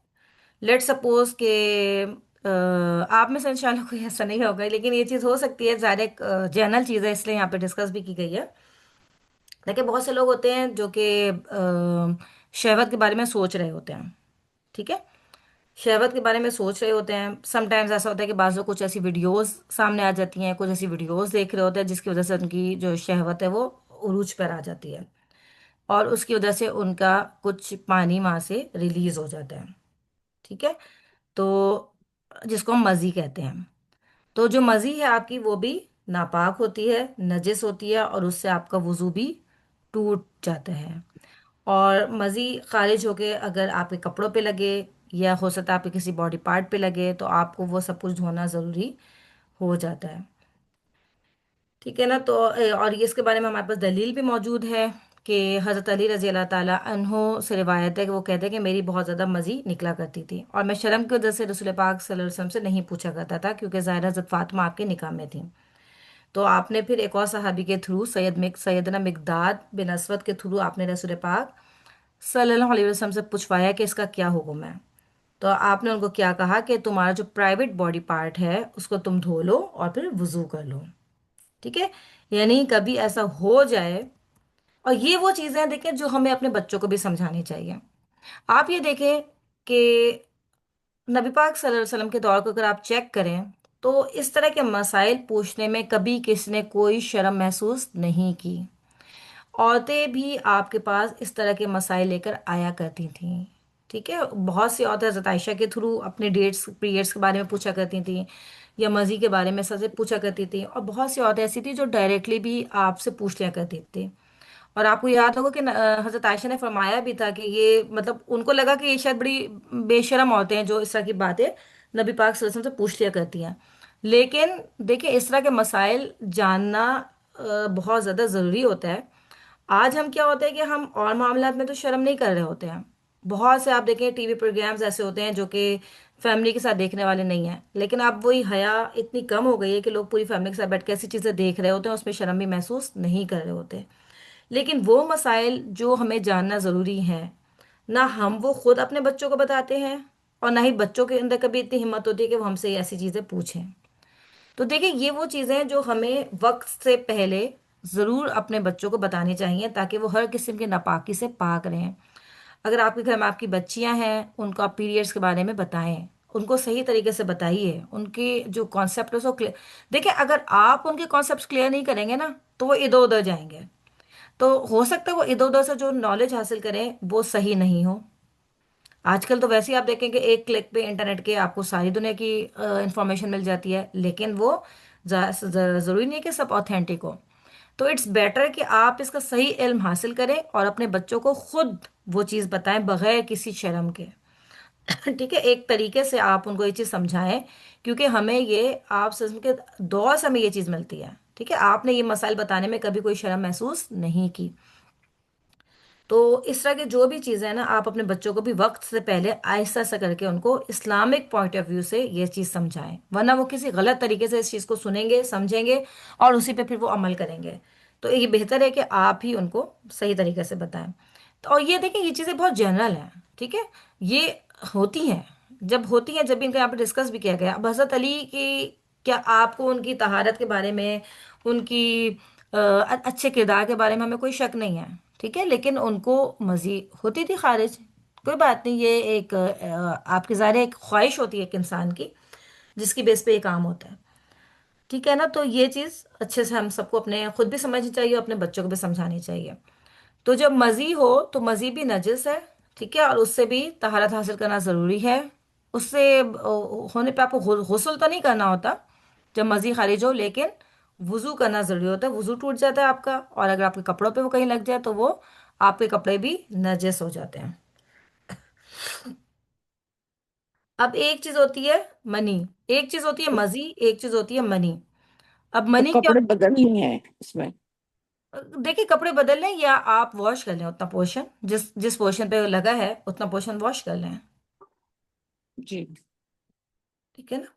لیٹ سپوز کہ آپ میں سے انشاءاللہ کوئی ایسا نہیں ہوگا، لیکن یہ چیز ہو سکتی ہے، ظاہر ایک جنرل چیز ہے اس لیے یہاں پہ ڈسکس بھی کی گئی ہے. دیکھیں بہت سے لوگ ہوتے ہیں جو کہ شہوت کے بارے میں سوچ رہے ہوتے ہیں. ٹھیک ہے، شہوت کے بارے میں سوچ رہے ہوتے ہیں. سم ٹائمز ایسا ہوتا ہے کہ بعض لوگ کچھ ایسی ویڈیوز سامنے آ جاتی ہیں، کچھ ایسی ویڈیوز دیکھ رہے ہوتے ہیں جس کی وجہ سے ان کی جو شہوت ہے وہ عروج پر آ جاتی ہے، اور اس کی وجہ سے ان کا کچھ پانی وہاں سے ریلیز ہو جاتا ہے. ٹھیک ہے، تو جس کو ہم مزی کہتے ہیں. تو جو مزی ہے آپ کی وہ بھی ناپاک ہوتی ہے، نجس ہوتی ہے، اور اس سے آپ کا وضو بھی ٹوٹ جاتا ہے. اور مزی خارج ہو کے اگر آپ کے کپڑوں پہ لگے یا ہو سکتا ہے آپ کے کسی باڈی پارٹ پہ لگے تو آپ کو وہ سب کچھ دھونا ضروری ہو جاتا ہے. ٹھیک ہے نا. تو اور یہ اس کے بارے میں ہمارے پاس دلیل بھی موجود ہے کہ حضرت علی رضی اللہ تعالیٰ عنہ سے روایت ہے کہ وہ کہتے ہیں کہ میری بہت زیادہ مزی نکلا کرتی تھی، اور میں شرم کی وجہ سے رسول پاک صلی اللہ علیہ وسلم سے نہیں پوچھا کرتا تھا، کیونکہ ظاہر حضرت فاطمہ آپ کے نکاح میں تھیں. تو آپ نے پھر ایک اور صحابی کے تھرو سیدنا مقداد بن اسود کے تھرو آپ نے رسول پاک صلی اللہ علیہ وسلم سے پوچھوایا کہ اس کا کیا حکم ہے. تو آپ نے ان کو کیا کہا کہ تمہارا جو پرائیویٹ باڈی پارٹ ہے اس کو تم دھو لو اور پھر وضو کر لو. ٹھیک ہے، یعنی کبھی ایسا ہو جائے. اور یہ وہ چیزیں ہیں دیکھیں جو ہمیں اپنے بچوں کو بھی سمجھانی چاہیے. آپ یہ دیکھیں کہ نبی پاک صلی اللہ علیہ وسلم کے دور کو اگر آپ چیک کریں تو اس طرح کے مسائل پوچھنے میں کبھی کسی نے کوئی شرم محسوس نہیں کی. عورتیں بھی آپ کے پاس اس طرح کے مسائل لے کر آیا کرتی تھیں. ٹھیک ہے، بہت سی عورتیں حضرت عائشہ کے تھرو اپنے ڈیٹس پیریڈس کے بارے میں پوچھا کرتی تھیں، یا مزی کے بارے میں سب سے پوچھا کرتی تھیں. اور بہت سی عورتیں ایسی تھیں جو ڈائریکٹلی بھی آپ سے پوچھ لیا کرتی تھیں. اور آپ کو یاد ہوگا کہ حضرت عائشہ نے فرمایا بھی تھا کہ یہ مطلب ان کو لگا کہ یہ شاید بڑی بے شرم عورتیں ہیں جو اس طرح کی باتیں نبی پاک صلی اللہ علیہ وسلم سے پوچھ لیا کرتی ہیں. لیکن دیکھیں اس طرح کے مسائل جاننا بہت زیادہ ضروری ہوتا ہے. آج ہم کیا ہوتا ہے کہ ہم اور معاملات میں تو شرم نہیں کر رہے ہوتے ہیں. بہت سے آپ دیکھیں ٹی وی پروگرامز ایسے ہوتے ہیں جو کہ فیملی کے ساتھ دیکھنے والے نہیں ہیں، لیکن اب وہی حیا اتنی کم ہو گئی ہے کہ لوگ پوری فیملی کے ساتھ بیٹھ کے ایسی چیزیں دیکھ رہے ہوتے ہیں، اس میں شرم بھی محسوس نہیں کر رہے ہوتے. لیکن وہ مسائل جو ہمیں جاننا ضروری ہیں، نہ ہم وہ خود اپنے بچوں کو بتاتے ہیں، اور نہ ہی بچوں کے اندر کبھی اتنی ہمت ہوتی ہے کہ وہ ہم سے ایسی چیزیں پوچھیں. تو دیکھیں یہ وہ چیزیں ہیں جو ہمیں وقت سے پہلے ضرور اپنے بچوں کو بتانی چاہیے تاکہ وہ ہر قسم کے ناپاکی سے پاک رہیں. اگر آپ کے گھر میں آپ کی بچیاں ہیں ان کو آپ پیریڈس کے بارے میں بتائیں، ان کو صحیح طریقے سے بتائیے، ان کے جو کانسیپٹ ہے اس کو دیکھیں اگر آپ ان کے کانسیپٹس کلیئر نہیں کریں گے نا تو وہ ادھر ادھر جائیں گے. تو ہو سکتا ہے وہ ادھر ادھر سے جو نالج حاصل کریں وہ صحیح نہیں ہو. آج کل تو ویسے ہی آپ دیکھیں کہ ایک کلک پہ انٹرنیٹ کے آپ کو ساری دنیا کی انفارمیشن مل جاتی ہے، لیکن وہ ضروری نہیں ہے کہ سب اوتھینٹک ہو. تو اٹس بیٹر کہ آپ اس کا صحیح علم حاصل کریں اور اپنے بچوں کو خود وہ چیز بتائیں بغیر کسی شرم کے. ٹھیک ہے، ایک طریقے سے آپ ان کو یہ چیز سمجھائیں، کیونکہ ہمیں یہ آپ سے کے دور سے ہمیں یہ چیز ملتی ہے. ٹھیک ہے، آپ نے یہ مسائل بتانے میں کبھی کوئی شرم محسوس نہیں کی. تو اس طرح کے جو بھی چیزیں ہیں نا آپ اپنے بچوں کو بھی وقت سے پہلے آہستہ آہستہ کر کے ان کو اسلامک پوائنٹ آف ویو سے یہ چیز سمجھائیں، ورنہ وہ کسی غلط طریقے سے اس چیز کو سنیں گے، سمجھیں گے، اور اسی پہ پھر وہ عمل کریں گے. تو یہ بہتر ہے کہ آپ ہی ان کو صحیح طریقے سے بتائیں. تو اور یہ دیکھیں یہ چیزیں بہت جنرل ہیں. ٹھیک ہے، یہ ہوتی ہیں جب ہوتی ہیں جب بھی ان کا یہاں پہ ڈسکس بھی کیا گیا. اب حضرت علی کی کیا آپ کو ان کی طہارت کے بارے میں، ان کی اچھے کردار کے بارے میں ہمیں کوئی شک نہیں ہے. ٹھیک ہے، لیکن ان کو مزی ہوتی تھی خارج. کوئی بات نہیں، یہ ایک آپ کی ظاہر ایک خواہش ہوتی ہے ایک انسان کی جس کی بیس پہ یہ کام ہوتا ہے. ٹھیک ہے نا. تو یہ چیز اچھے سے ہم سب کو اپنے خود بھی سمجھنی چاہیے اور اپنے بچوں کو بھی سمجھانی چاہیے. تو جب مزی ہو تو مزی بھی نجس ہے. ٹھیک ہے، اور اس سے بھی طہارت حاصل کرنا ضروری ہے. اس سے ہونے پہ آپ کو غسل تو نہیں کرنا ہوتا جب مزی خارج ہو، لیکن وضو کرنا ضروری ہوتا ہے. وضو ٹوٹ جاتا ہے آپ کا، اور اگر آپ کے کپڑوں پہ وہ کہیں لگ جائے تو وہ آپ کے کپڑے بھی نجس ہو جاتے ہیں. اب ایک چیز ہوتی ہے منی، ایک چیز ہوتی ہے مزی، ایک چیز ہوتی ہے منی. اب تو منی کیا کپڑے بدلنے ہیں اس میں؟ دیکھیں کپڑے بدل لیں یا آپ واش کر لیں اتنا پورشن جس جس پورشن پہ لگا ہے اتنا پورشن واش کر لیں. جی. ٹھیک ہے نا.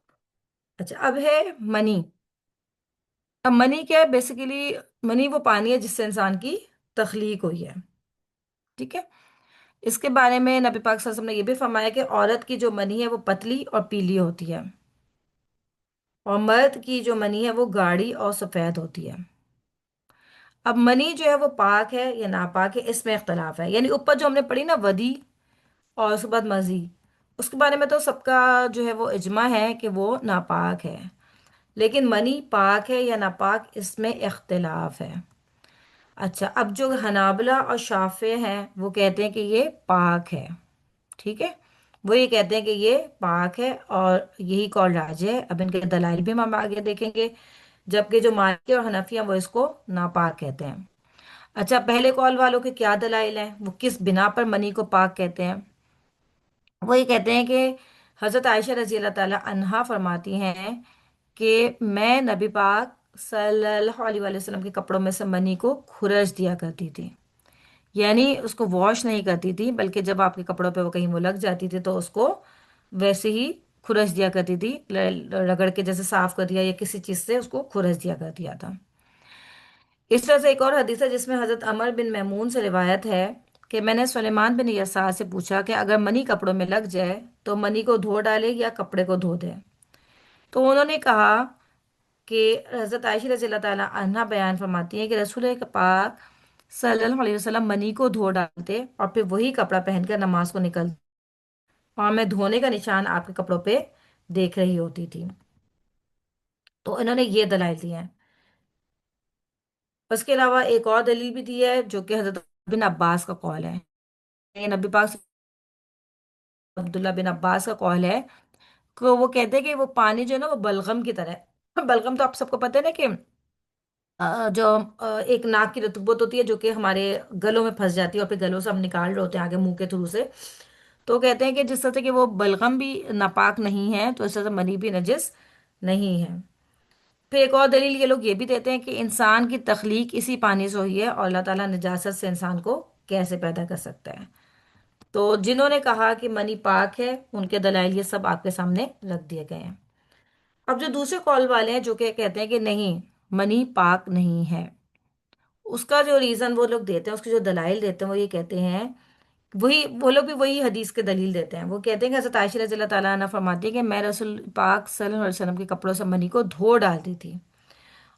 اچھا اب ہے منی. اب منی کیا ہے بیسیکلی؟ منی وہ پانی ہے جس سے انسان کی تخلیق ہوئی ہے. ٹھیک ہے، اس کے بارے میں نبی پاک صلی اللہ علیہ وسلم نے یہ بھی فرمایا کہ عورت کی جو منی ہے وہ پتلی اور پیلی ہوتی ہے، اور مرد کی جو منی ہے وہ گاڑی اور سفید ہوتی ہے۔ اب منی جو ہے وہ پاک ہے یا ناپاک ہے، اس میں اختلاف ہے، یعنی اوپر جو ہم نے پڑھی نا ودی اور اس کے بعد مزی، اس کے بارے میں تو سب کا جو ہے وہ اجماع ہے کہ وہ ناپاک ہے، لیکن منی پاک ہے یا ناپاک اس میں اختلاف ہے۔ اچھا، اب جو حنابلہ اور شافعی ہیں وہ کہتے ہیں کہ یہ پاک ہے، ٹھیک ہے، وہ یہ کہتے ہیں کہ یہ پاک ہے اور یہی قول راج ہے۔ اب ان کے دلائل بھی ہم آگے دیکھیں گے، جبکہ جو مالکی اور حنفی ہیں وہ اس کو ناپاک کہتے ہیں۔ اچھا، پہلے قول والوں کے کیا دلائل ہیں، وہ کس بنا پر منی کو پاک کہتے ہیں؟ وہ یہ کہتے ہیں کہ حضرت عائشہ رضی اللہ تعالی عنہا فرماتی ہیں کہ میں نبی پاک صلی اللہ علیہ وآلہ وسلم کے کپڑوں میں سے منی کو کھرچ دیا کرتی تھی، یعنی اس کو واش نہیں کرتی تھی، بلکہ جب آپ کے کپڑوں پہ وہ کہیں وہ لگ جاتی تھی تو اس کو ویسے ہی کھرچ دیا کرتی تھی، رگڑ کے جیسے صاف کر دیا یا کسی چیز سے اس کو کھرچ دیا کر دیا تھا۔ اس طرح سے ایک اور حدیث ہے جس میں حضرت عمر بن میمون سے روایت ہے کہ میں نے سلیمان بن یسار سے پوچھا کہ اگر منی کپڑوں میں لگ جائے تو منی کو دھو ڈالے یا کپڑے کو دھو دے؟ تو انہوں نے کہا کہ حضرت عائشہ رضی اللہ تعالیٰ عنہا بیان فرماتی ہے کہ رسول پاک صلی اللہ علیہ وسلم منی کو دھو ڈالتے اور پھر وہی کپڑا پہن کر نماز کو نکلتے، اور میں دھونے کا نشان آپ کے کپڑوں پہ دیکھ رہی ہوتی تھی۔ تو انہوں نے یہ دلائل دی ہیں۔ اس کے علاوہ ایک اور دلیل بھی دی ہے جو کہ حضرت بن عباس کا قول ہے، یہ نبی پاک عبداللہ بن عباس کا قول ہے کہ وہ کہتے ہیں کہ وہ پانی جو ہے نا وہ بلغم کی طرح ہے۔ بلغم تو آپ سب کو پتہ ہے نا کہ جو ایک ناک کی رطوبت ہوتی ہے جو کہ ہمارے گلوں میں پھنس جاتی ہے اور پھر گلوں سے ہم نکال رہے ہوتے ہیں آگے منہ کے تھرو سے، تو کہتے ہیں کہ جس طرح سے کہ وہ بلغم بھی ناپاک نہیں ہے تو اس طرح سے منی بھی نجس نہیں ہے۔ پھر ایک اور دلیل یہ لوگ یہ بھی دیتے ہیں کہ انسان کی تخلیق اسی پانی سے ہوئی ہے اور اللہ تعالیٰ نجاست سے انسان کو کیسے پیدا کر سکتا ہے۔ تو جنہوں نے کہا کہ منی پاک ہے ان کے دلائل یہ سب آپ کے سامنے رکھ دیے گئے ہیں۔ اب جو دوسرے قول والے ہیں جو کہ کہتے ہیں کہ نہیں، منی پاک نہیں ہے، اس کا جو ریزن وہ لوگ دیتے ہیں، اس کی جو دلائل دیتے ہیں وہ یہ کہتے ہیں، وہی وہ لوگ بھی وہی حدیث کے دلیل دیتے ہیں۔ وہ کہتے ہیں کہ حضرت عائشہ رضی اللہ تعالیٰ عنہ فرماتی ہے کہ میں رسول پاک صلی اللہ علیہ وسلم کے کپڑوں سے منی کو دھو ڈالتی تھی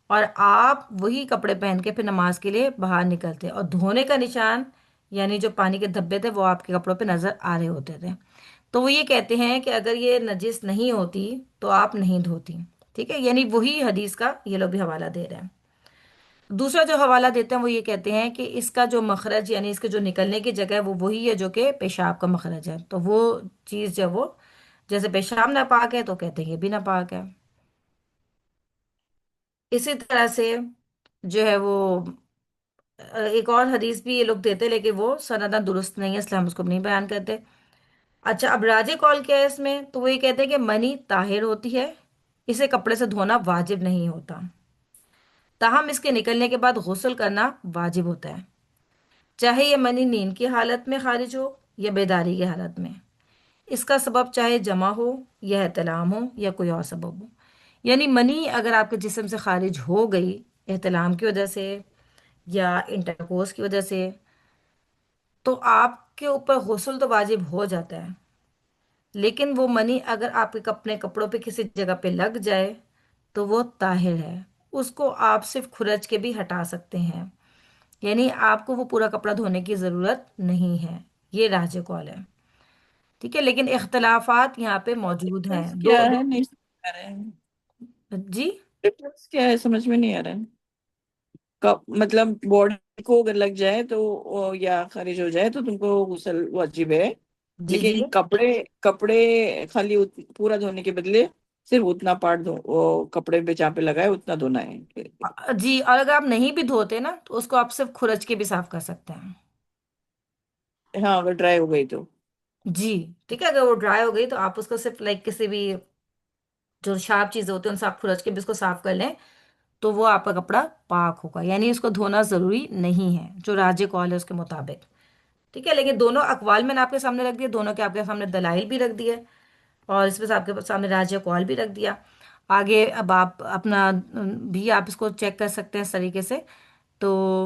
اور آپ وہی کپڑے پہن کے پھر نماز کے لیے باہر نکلتے، اور دھونے کا نشان یعنی جو پانی کے دھبے تھے وہ آپ کے کپڑوں پہ نظر آ رہے ہوتے تھے۔ تو وہ یہ کہتے ہیں کہ اگر یہ نجس نہیں ہوتی تو آپ نہیں دھوتی، ٹھیک ہے، یعنی وہی حدیث کا یہ لوگ بھی حوالہ دے رہے ہیں۔ دوسرا جو حوالہ دیتے ہیں وہ یہ کہتے ہیں کہ اس کا جو مخرج یعنی اس کے جو نکلنے کی جگہ ہے وہ وہی ہے جو کہ پیشاب کا مخرج ہے، تو وہ چیز جو وہ جیسے پیشاب ناپاک ہے تو کہتے ہیں یہ بھی ناپاک ہے۔ اسی طرح سے جو ہے وہ ایک اور حدیث بھی یہ لوگ دیتے لیکن وہ سندن درست نہیں ہے، اس لیے ہم اس کو نہیں بیان کرتے۔ اچھا، اب راجے کال کیا ہے اس میں؟ تو وہ یہ کہتے ہیں کہ منی طاہر ہوتی ہے، اسے کپڑے سے دھونا واجب نہیں ہوتا، تاہم اس کے نکلنے کے بعد غسل کرنا واجب ہوتا ہے، چاہے یہ منی نیند کی حالت میں خارج ہو یا بیداری کی حالت میں، اس کا سبب چاہے جمع ہو یا احتلام ہو یا کوئی اور سبب ہو۔ یعنی منی اگر آپ کے جسم سے خارج ہو گئی احتلام کی وجہ سے یا انٹرکورس کی وجہ سے تو آپ کے اوپر غسل تو واجب ہو جاتا ہے، لیکن وہ منی اگر آپ کے اپنے کپڑوں پہ کسی جگہ پہ لگ جائے تو وہ طاہر ہے، اس کو آپ صرف کھرچ کے بھی ہٹا سکتے ہیں، یعنی آپ کو وہ پورا کپڑا دھونے کی ضرورت نہیں ہے۔ یہ راج قول ہے، ٹھیک ہے، لیکن اختلافات یہاں پہ موجود ہیں ڈفرنس دو۔ کیا ہے؟ نہیں سمجھ آ رہا ہے، جی، ڈفرنس کیا ہے سمجھ میں نہیں آ رہا ہے۔ مطلب باڈی کو اگر لگ جائے تو یا خارج ہو جائے تو تم کو غسل واجب ہے، جی، جی، لیکن کپڑے کپڑے خالی پورا دھونے کے بدلے صرف اتنا پارٹ دھو، وہ کپڑے پہ جہاں پہ لگا ہے اتنا دھونا ہے۔ جی، اور اگر آپ نہیں بھی دھوتے نا تو اس کو آپ صرف کھرچ کے بھی صاف کر سکتے ہیں۔ ہاں اگر ڈرائی ہو گئی تو۔ جی، ٹھیک ہے، اگر وہ ڈرائی ہو گئی تو آپ اس کو صرف لائک کسی بھی جو شارپ چیزیں ہوتی ہیں ان سے آپ کھرچ کے بھی اس کو صاف کر لیں تو وہ آپ کا کپڑا پاک ہوگا، یعنی اس کو دھونا ضروری نہیں ہے جو راج قول ہے اس کے مطابق، ٹھیک ہے، لیکن دونوں اقوال میں نے آپ کے سامنے رکھ دیے، دونوں کے آپ کے سامنے دلائل بھی رکھ دیے اور اس میں سے آپ کے سامنے راج قول بھی رکھ دیا۔ آگے اب آپ اپنا بھی آپ اس کو چیک کر سکتے ہیں اس طریقے سے۔ تو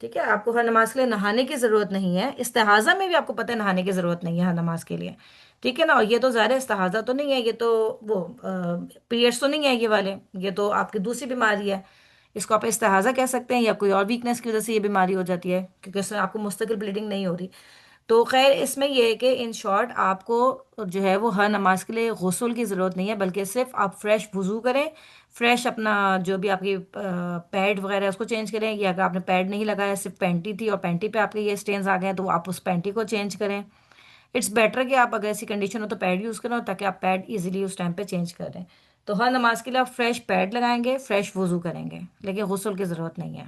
ٹھیک ہے، آپ کو ہر نماز کے لیے نہانے کی ضرورت نہیں ہے، استحاضہ میں بھی آپ کو پتہ ہے نہانے کی ضرورت نہیں ہے ہر نماز کے لیے، ٹھیک ہے نا؟ اور یہ تو ظاہر ہے استحاضہ تو نہیں ہے، یہ تو وہ پیریڈس تو نہیں ہے یہ والے، یہ تو آپ کی دوسری بیماری ہے، اس کو آپ استحاضہ کہہ سکتے ہیں، یا کوئی اور ویکنس کی وجہ سے یہ بیماری ہو جاتی ہے کیونکہ اس میں آپ کو مستقل بلیڈنگ نہیں ہو رہی۔ تو خیر اس میں یہ ہے کہ ان شارٹ آپ کو جو ہے وہ ہر نماز کے لیے غسل کی ضرورت نہیں ہے، بلکہ صرف آپ فریش وضو کریں، فریش اپنا جو بھی آپ کی پیڈ وغیرہ ہے اس کو چینج کریں، یا اگر آپ نے پیڈ نہیں لگایا صرف پینٹی تھی اور پینٹی پہ آپ کے یہ اسٹینز آ گئے ہیں تو آپ اس پینٹی کو چینج کریں۔ اٹس بیٹر کہ آپ اگر ایسی کنڈیشن ہو تو پیڈ یوز کریں تاکہ آپ پیڈ ایزیلی اس ٹائم پہ چینج کر دیں۔ تو ہر نماز کے لیے آپ فریش پیڈ لگائیں گے، فریش وضو کریں گے، لیکن غسل کی ضرورت نہیں ہے،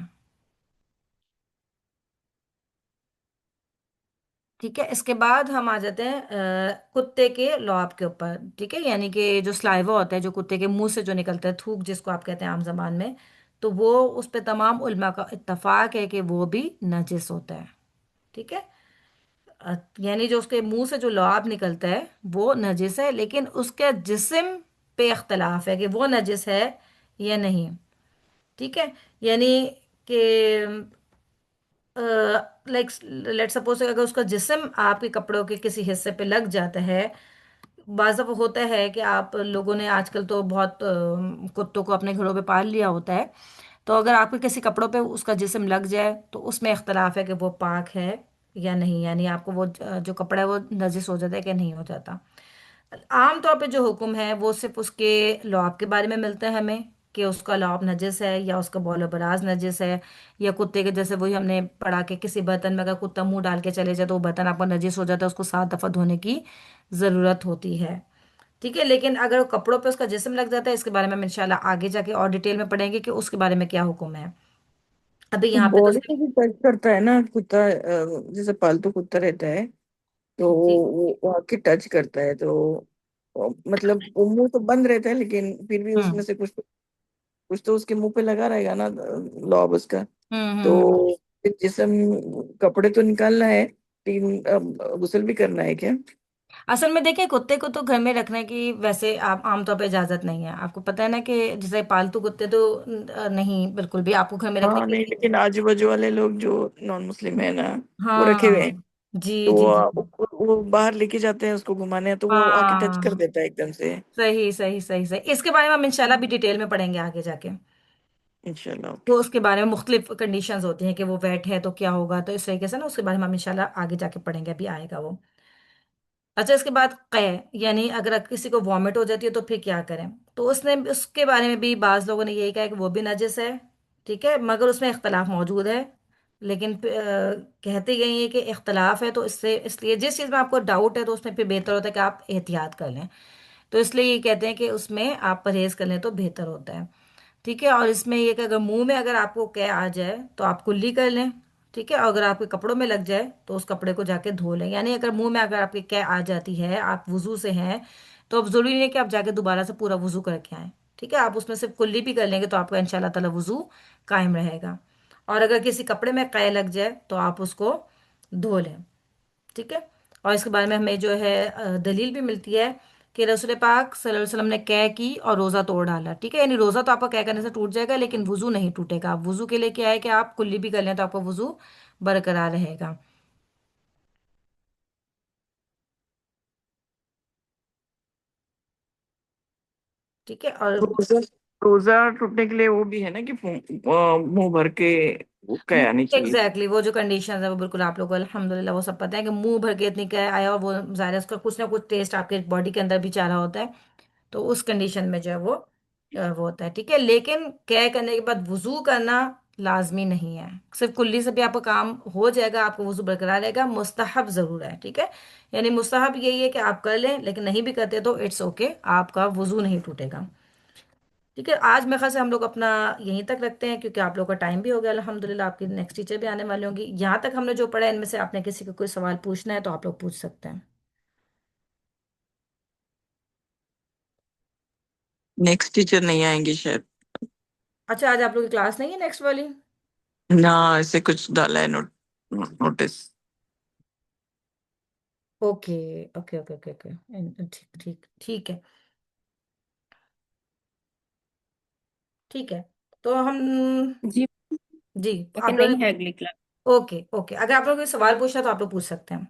ٹھیک ہے؟ اس کے بعد ہم آ جاتے ہیں کتے کے لعاب کے اوپر، ٹھیک ہے؟ یعنی کہ جو سلائیوا ہوتا ہے جو کتے کے منہ سے جو نکلتا ہے، تھوک جس کو آپ کہتے ہیں عام زبان میں، تو وہ اس پہ تمام علماء کا اتفاق ہے کہ وہ بھی نجس ہوتا ہے، ٹھیک ہے؟ یعنی جو اس کے منہ سے جو لعاب نکلتا ہے وہ نجس ہے، لیکن اس کے جسم پہ اختلاف ہے کہ وہ نجس ہے یا نہیں، ٹھیک ہے؟ یعنی کہ لائک لیٹ سپوز اگر اس کا جسم آپ کے کپڑوں کے کسی حصے پہ لگ جاتا ہے، بعض دفعہ ہوتا ہے کہ آپ لوگوں نے آج کل تو بہت کتوں کو اپنے گھروں پہ پال لیا ہوتا ہے، تو اگر آپ کے کسی کپڑوں پہ اس کا جسم لگ جائے تو اس میں اختلاف ہے کہ وہ پاک ہے یا نہیں، یعنی آپ کو وہ جو کپڑا ہے وہ نجس ہو جاتا ہے کہ نہیں ہو جاتا۔ عام طور پہ جو حکم ہے وہ صرف اس کے لعاب کے بارے میں ملتا ہے ہمیں، کہ اس کا لعاب نجس ہے یا اس کا بول و براز نجس ہے، یا کتے کے جیسے وہی ہم نے پڑھا کہ کسی برتن میں اگر کتا منہ ڈال کے چلے جائے تو وہ برتن آپ کا نجس ہو جاتا ہے، اس کو 7 دفعہ دھونے کی ضرورت ہوتی ہے، ٹھیک ہے؟ لیکن اگر وہ کپڑوں پہ اس کا جسم لگ جاتا ہے، اس کے بارے میں ہم انشاءاللہ آگے جا کے اور ڈیٹیل میں پڑھیں گے کہ اس کے بارے میں کیا حکم ہے، ابھی یہاں پہ تو باڈی کو بھی ٹچ کرتا ہے نا کتا، جیسے پالتو کتا رہتا ہے تو جی۔ وہ آ کے ٹچ کرتا ہے تو مطلب وہ منہ تو بند رہتا ہے لیکن پھر بھی اس ہوں میں سے کچھ کچھ تو اس کے منہ پہ لگا رہے گا نا لعاب اس کا، ہوں تو ہوں پھر جسم کپڑے تو نکالنا ہے، تین غسل بھی کرنا ہے کیا؟ اصل میں دیکھیں کتے کو تو گھر میں رکھنے کی ویسے آپ عام طور پہ اجازت نہیں ہے، آپ کو پتہ ہے نا کہ جیسے پالتو کتے تو نہیں بالکل بھی آپ کو گھر میں رکھنے ہاں کی۔ نہیں، لیکن آجو باجو والے لوگ جو نان مسلم ہے نا وہ رکھے ہوئے ہاں ہیں، جی تو جی جی، وہ باہر لے کے جاتے ہیں اس کو گھمانے، تو وہ آ کے ٹچ ہاں کر دیتا ہے ایک دم سے۔ صحیح صحیح صحیح صحیح، اس کے بارے میں ہم انشاءاللہ بھی ڈیٹیل میں پڑھیں گے آگے جا کے، انشاءاللہ، اوکے۔ تو اس کے بارے میں مختلف کنڈیشنز ہوتی ہیں کہ وہ ویٹ ہے تو کیا ہوگا، تو اس طریقے سے نا اس کے بارے میں ہم انشاءاللہ آگے جا کے پڑھیں گے، ابھی آئے گا وہ۔ اچھا اس کے بعد قے، یعنی اگر کسی کو وامٹ ہو جاتی ہے تو پھر کیا کریں؟ تو اس نے اس کے بارے میں بھی بعض لوگوں نے یہی کہا کہ وہ بھی نجس ہے، ٹھیک ہے؟ مگر اس میں اختلاف موجود ہے، لیکن کہتے گئی ہیں کہ اختلاف ہے تو اس لیے جس چیز میں آپ کو ڈاؤٹ ہے تو اس میں پھر بہتر ہوتا ہے کہ آپ احتیاط کر لیں، تو اس لیے یہ کہتے ہیں کہ اس میں آپ پرہیز کر لیں تو بہتر ہوتا ہے، ٹھیک ہے؟ اور اس میں یہ کہ اگر منہ میں اگر آپ کو قے آ جائے تو آپ کلی کر لیں، ٹھیک ہے؟ اور اگر آپ کے کپڑوں میں لگ جائے تو اس کپڑے کو جا کے دھو لیں، یعنی اگر منہ میں اگر آپ کے قے آ جاتی ہے آپ وضو سے ہیں تو اب ضروری نہیں ہے کہ آپ جا کے دوبارہ سے پورا وضو کر کے آئیں، ٹھیک ہے؟ آپ اس میں صرف کلی بھی کر لیں گے تو آپ کا ان شاء اللہ تعالی وضو قائم رہے گا، اور اگر کسی کپڑے میں قے لگ جائے تو آپ اس کو دھو لیں، ٹھیک ہے؟ اور اس کے بارے میں ہمیں جو ہے دلیل بھی ملتی ہے کہ رسول پاک صلی اللہ علیہ وسلم نے قے کی اور روزہ توڑ ڈالا، ٹھیک ہے؟ یعنی روزہ تو آپ کا قے کرنے سے ٹوٹ جائے گا لیکن وضو نہیں ٹوٹے گا، آپ وضو کے لیے کیا ہے کہ آپ کلی بھی کر لیں تو آپ کا وضو برقرار رہے گا، ٹھیک ہے؟ اور روزہ روزہ ٹوٹنے کے لیے وہ بھی ہے نا کہ منہ بھر کے وہ قے آنی چاہیے۔ ایگزیکٹلی وہ جو کنڈیشنز ہے وہ بالکل آپ لوگوں کو الحمدللہ وہ سب پتہ ہے کہ منہ بھر کے اتنی قے آیا اور وہ ظاہر ہے اس کا کچھ نہ کچھ ٹیسٹ آپ کے باڈی کے اندر بھی چاہ رہا ہوتا ہے، تو اس کنڈیشن میں جو ہے وہ ہوتا ہے، ٹھیک ہے؟ لیکن قے کرنے کے بعد وضو کرنا لازمی نہیں ہے، صرف کلی سے بھی آپ کا کام ہو جائے گا، آپ کو وضو برقرار رہے گا، مستحب ضرور ہے، ٹھیک ہے؟ یعنی مستحب یہی ہے کہ آپ کر لیں، لیکن نہیں بھی کرتے تو اٹس اوکے، آپ کا وضو نہیں ٹوٹے گا، ٹھیک ہے؟ آج میرے خیال سے ہم لوگ اپنا یہیں تک رکھتے ہیں کیونکہ آپ لوگ کا ٹائم بھی ہو گیا الحمد للہ، آپ کی نیکسٹ ٹیچر بھی آنے والی ہوں گی، یہاں تک ہم نے جو پڑھا ہے ان میں سے آپ نے کسی کو کوئی سوال پوچھنا ہے تو آپ لوگ پوچھ سکتے ہیں۔ نیکسٹ ٹیچر نہیں آئیں گے شاید، اچھا آج آپ لوگ کی کلاس نہیں ہے نیکسٹ والی؟ نہ ایسے کچھ ڈالا ہے notes. Okay okay okay okay okay, ٹھیک ٹھیک ٹھیک ہے، ٹھیک ہے، تو ہم جی، جی لیکن آپ لوگ نہیں ہے اگلی کلاس۔ اوکے اوکے، اگر آپ لوگ کوئی سوال پوچھنا تو آپ لوگ پوچھ سکتے ہیں.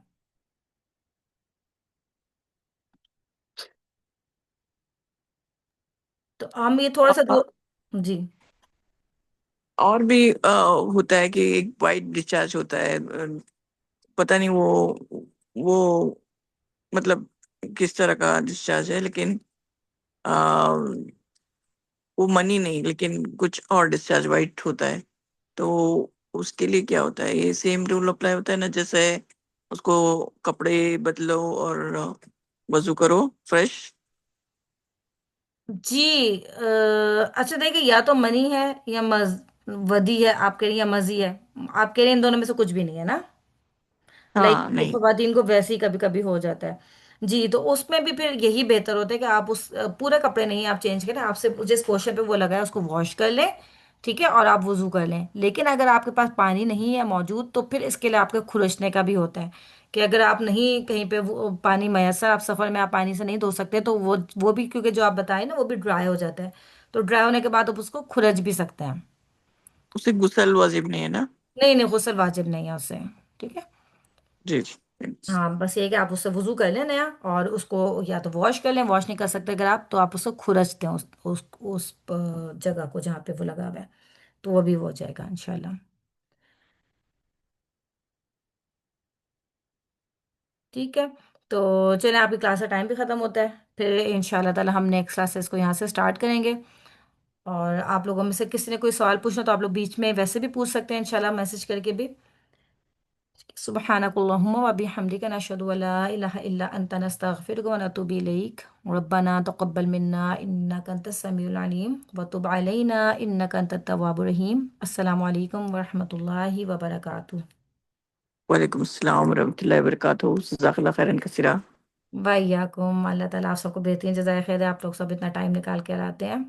تو ہم یہ تھوڑا سا جی. اور بھی ہوتا ہے کہ ایک وائٹ ڈسچارج ہوتا ہے، پتہ نہیں وہ مطلب کس طرح کا ڈسچارج ہے، لیکن وہ منی نہیں، لیکن کچھ اور ڈسچارج وائٹ ہوتا ہے. تو اس کے لیے کیا ہوتا ہے؟ یہ سیم رول اپلائی ہوتا ہے نا، جیسے اس کو کپڑے بدلو اور وضو کرو فریش. جی اچھا دیکھیے، یا تو منی ہے یا ودی ہے آپ کے لیے، یا مزی ہے آپ کے لیے، ان دونوں میں سے کچھ بھی نہیں ہے نا. لائک ہاں نہیں. خواتین کو ویسے ہی کبھی کبھی ہو جاتا ہے. جی تو اس میں بھی پھر یہی بہتر ہوتا ہے کہ آپ اس پورے کپڑے نہیں آپ چینج کریں، آپ سے جس پورشن پہ وہ لگا ہے اس کو واش کر لیں، ٹھیک ہے، اور آپ وضو کر لیں. لیکن اگر آپ کے پاس پانی نہیں ہے موجود تو پھر اس کے لیے آپ کے کھرچنے کا بھی ہوتا ہے کہ اگر آپ نہیں کہیں پہ وہ پانی میسر، آپ سفر میں آپ پانی سے نہیں دھو سکتے تو وہ بھی کیونکہ جو آپ بتائیں نا وہ بھی ڈرائی ہو جاتا ہے، تو ڈرائی ہونے کے بعد آپ اس کو کھرچ بھی سکتے ہیں. اسے غسل واجب نہیں ہے نا؟ نہیں نہیں، غسل واجب نہیں ہے اس سے. ٹھیک ہے. جی جی. ہاں بس یہ کہ آپ اس سے وضو کر لیں نیا، اور اس کو یا تو واش کر لیں، واش نہیں کر سکتے اگر آپ تو آپ اس کو کھرچ دیں اس جگہ کو جہاں پہ وہ لگا ہوا ہے، تو وہ بھی ہو جائے گا انشاءاللہ. ٹھیک ہے. تو چلیں، آپ کی کلاس کا ٹائم بھی ختم ہوتا ہے، پھر ان شاء اللہ تعالی ہم نیکسٹ کلاسز کو یہاں سے اسٹارٹ کریں گے. اور آپ لوگوں میں سے کسی نے کوئی سوال پوچھنا تو آپ لوگ بیچ میں ویسے بھی پوچھ سکتے ہیں انشاءاللہ میسج کر کے بھی. سبحانك اللهم وبحمدك نشهد أن لا إله إلا أنت نستغفرك ونتوب إليك. ربنا تقبل منا إنك أنت السميع العليم وتب علينا إنك أنت التواب الرحيم. السلام عليكم ورحمة الله وبركاته. وعلیکم السلام ورحمۃ اللہ وبرکاتہ. جزاک اللہ خیرن کثیرہ. وإياكم. اللہ تعالیٰ آپ سب کو بہترین جزائے خیر دے، آپ لوگ سب اتنا ٹائم نکال کے آتے ہیں.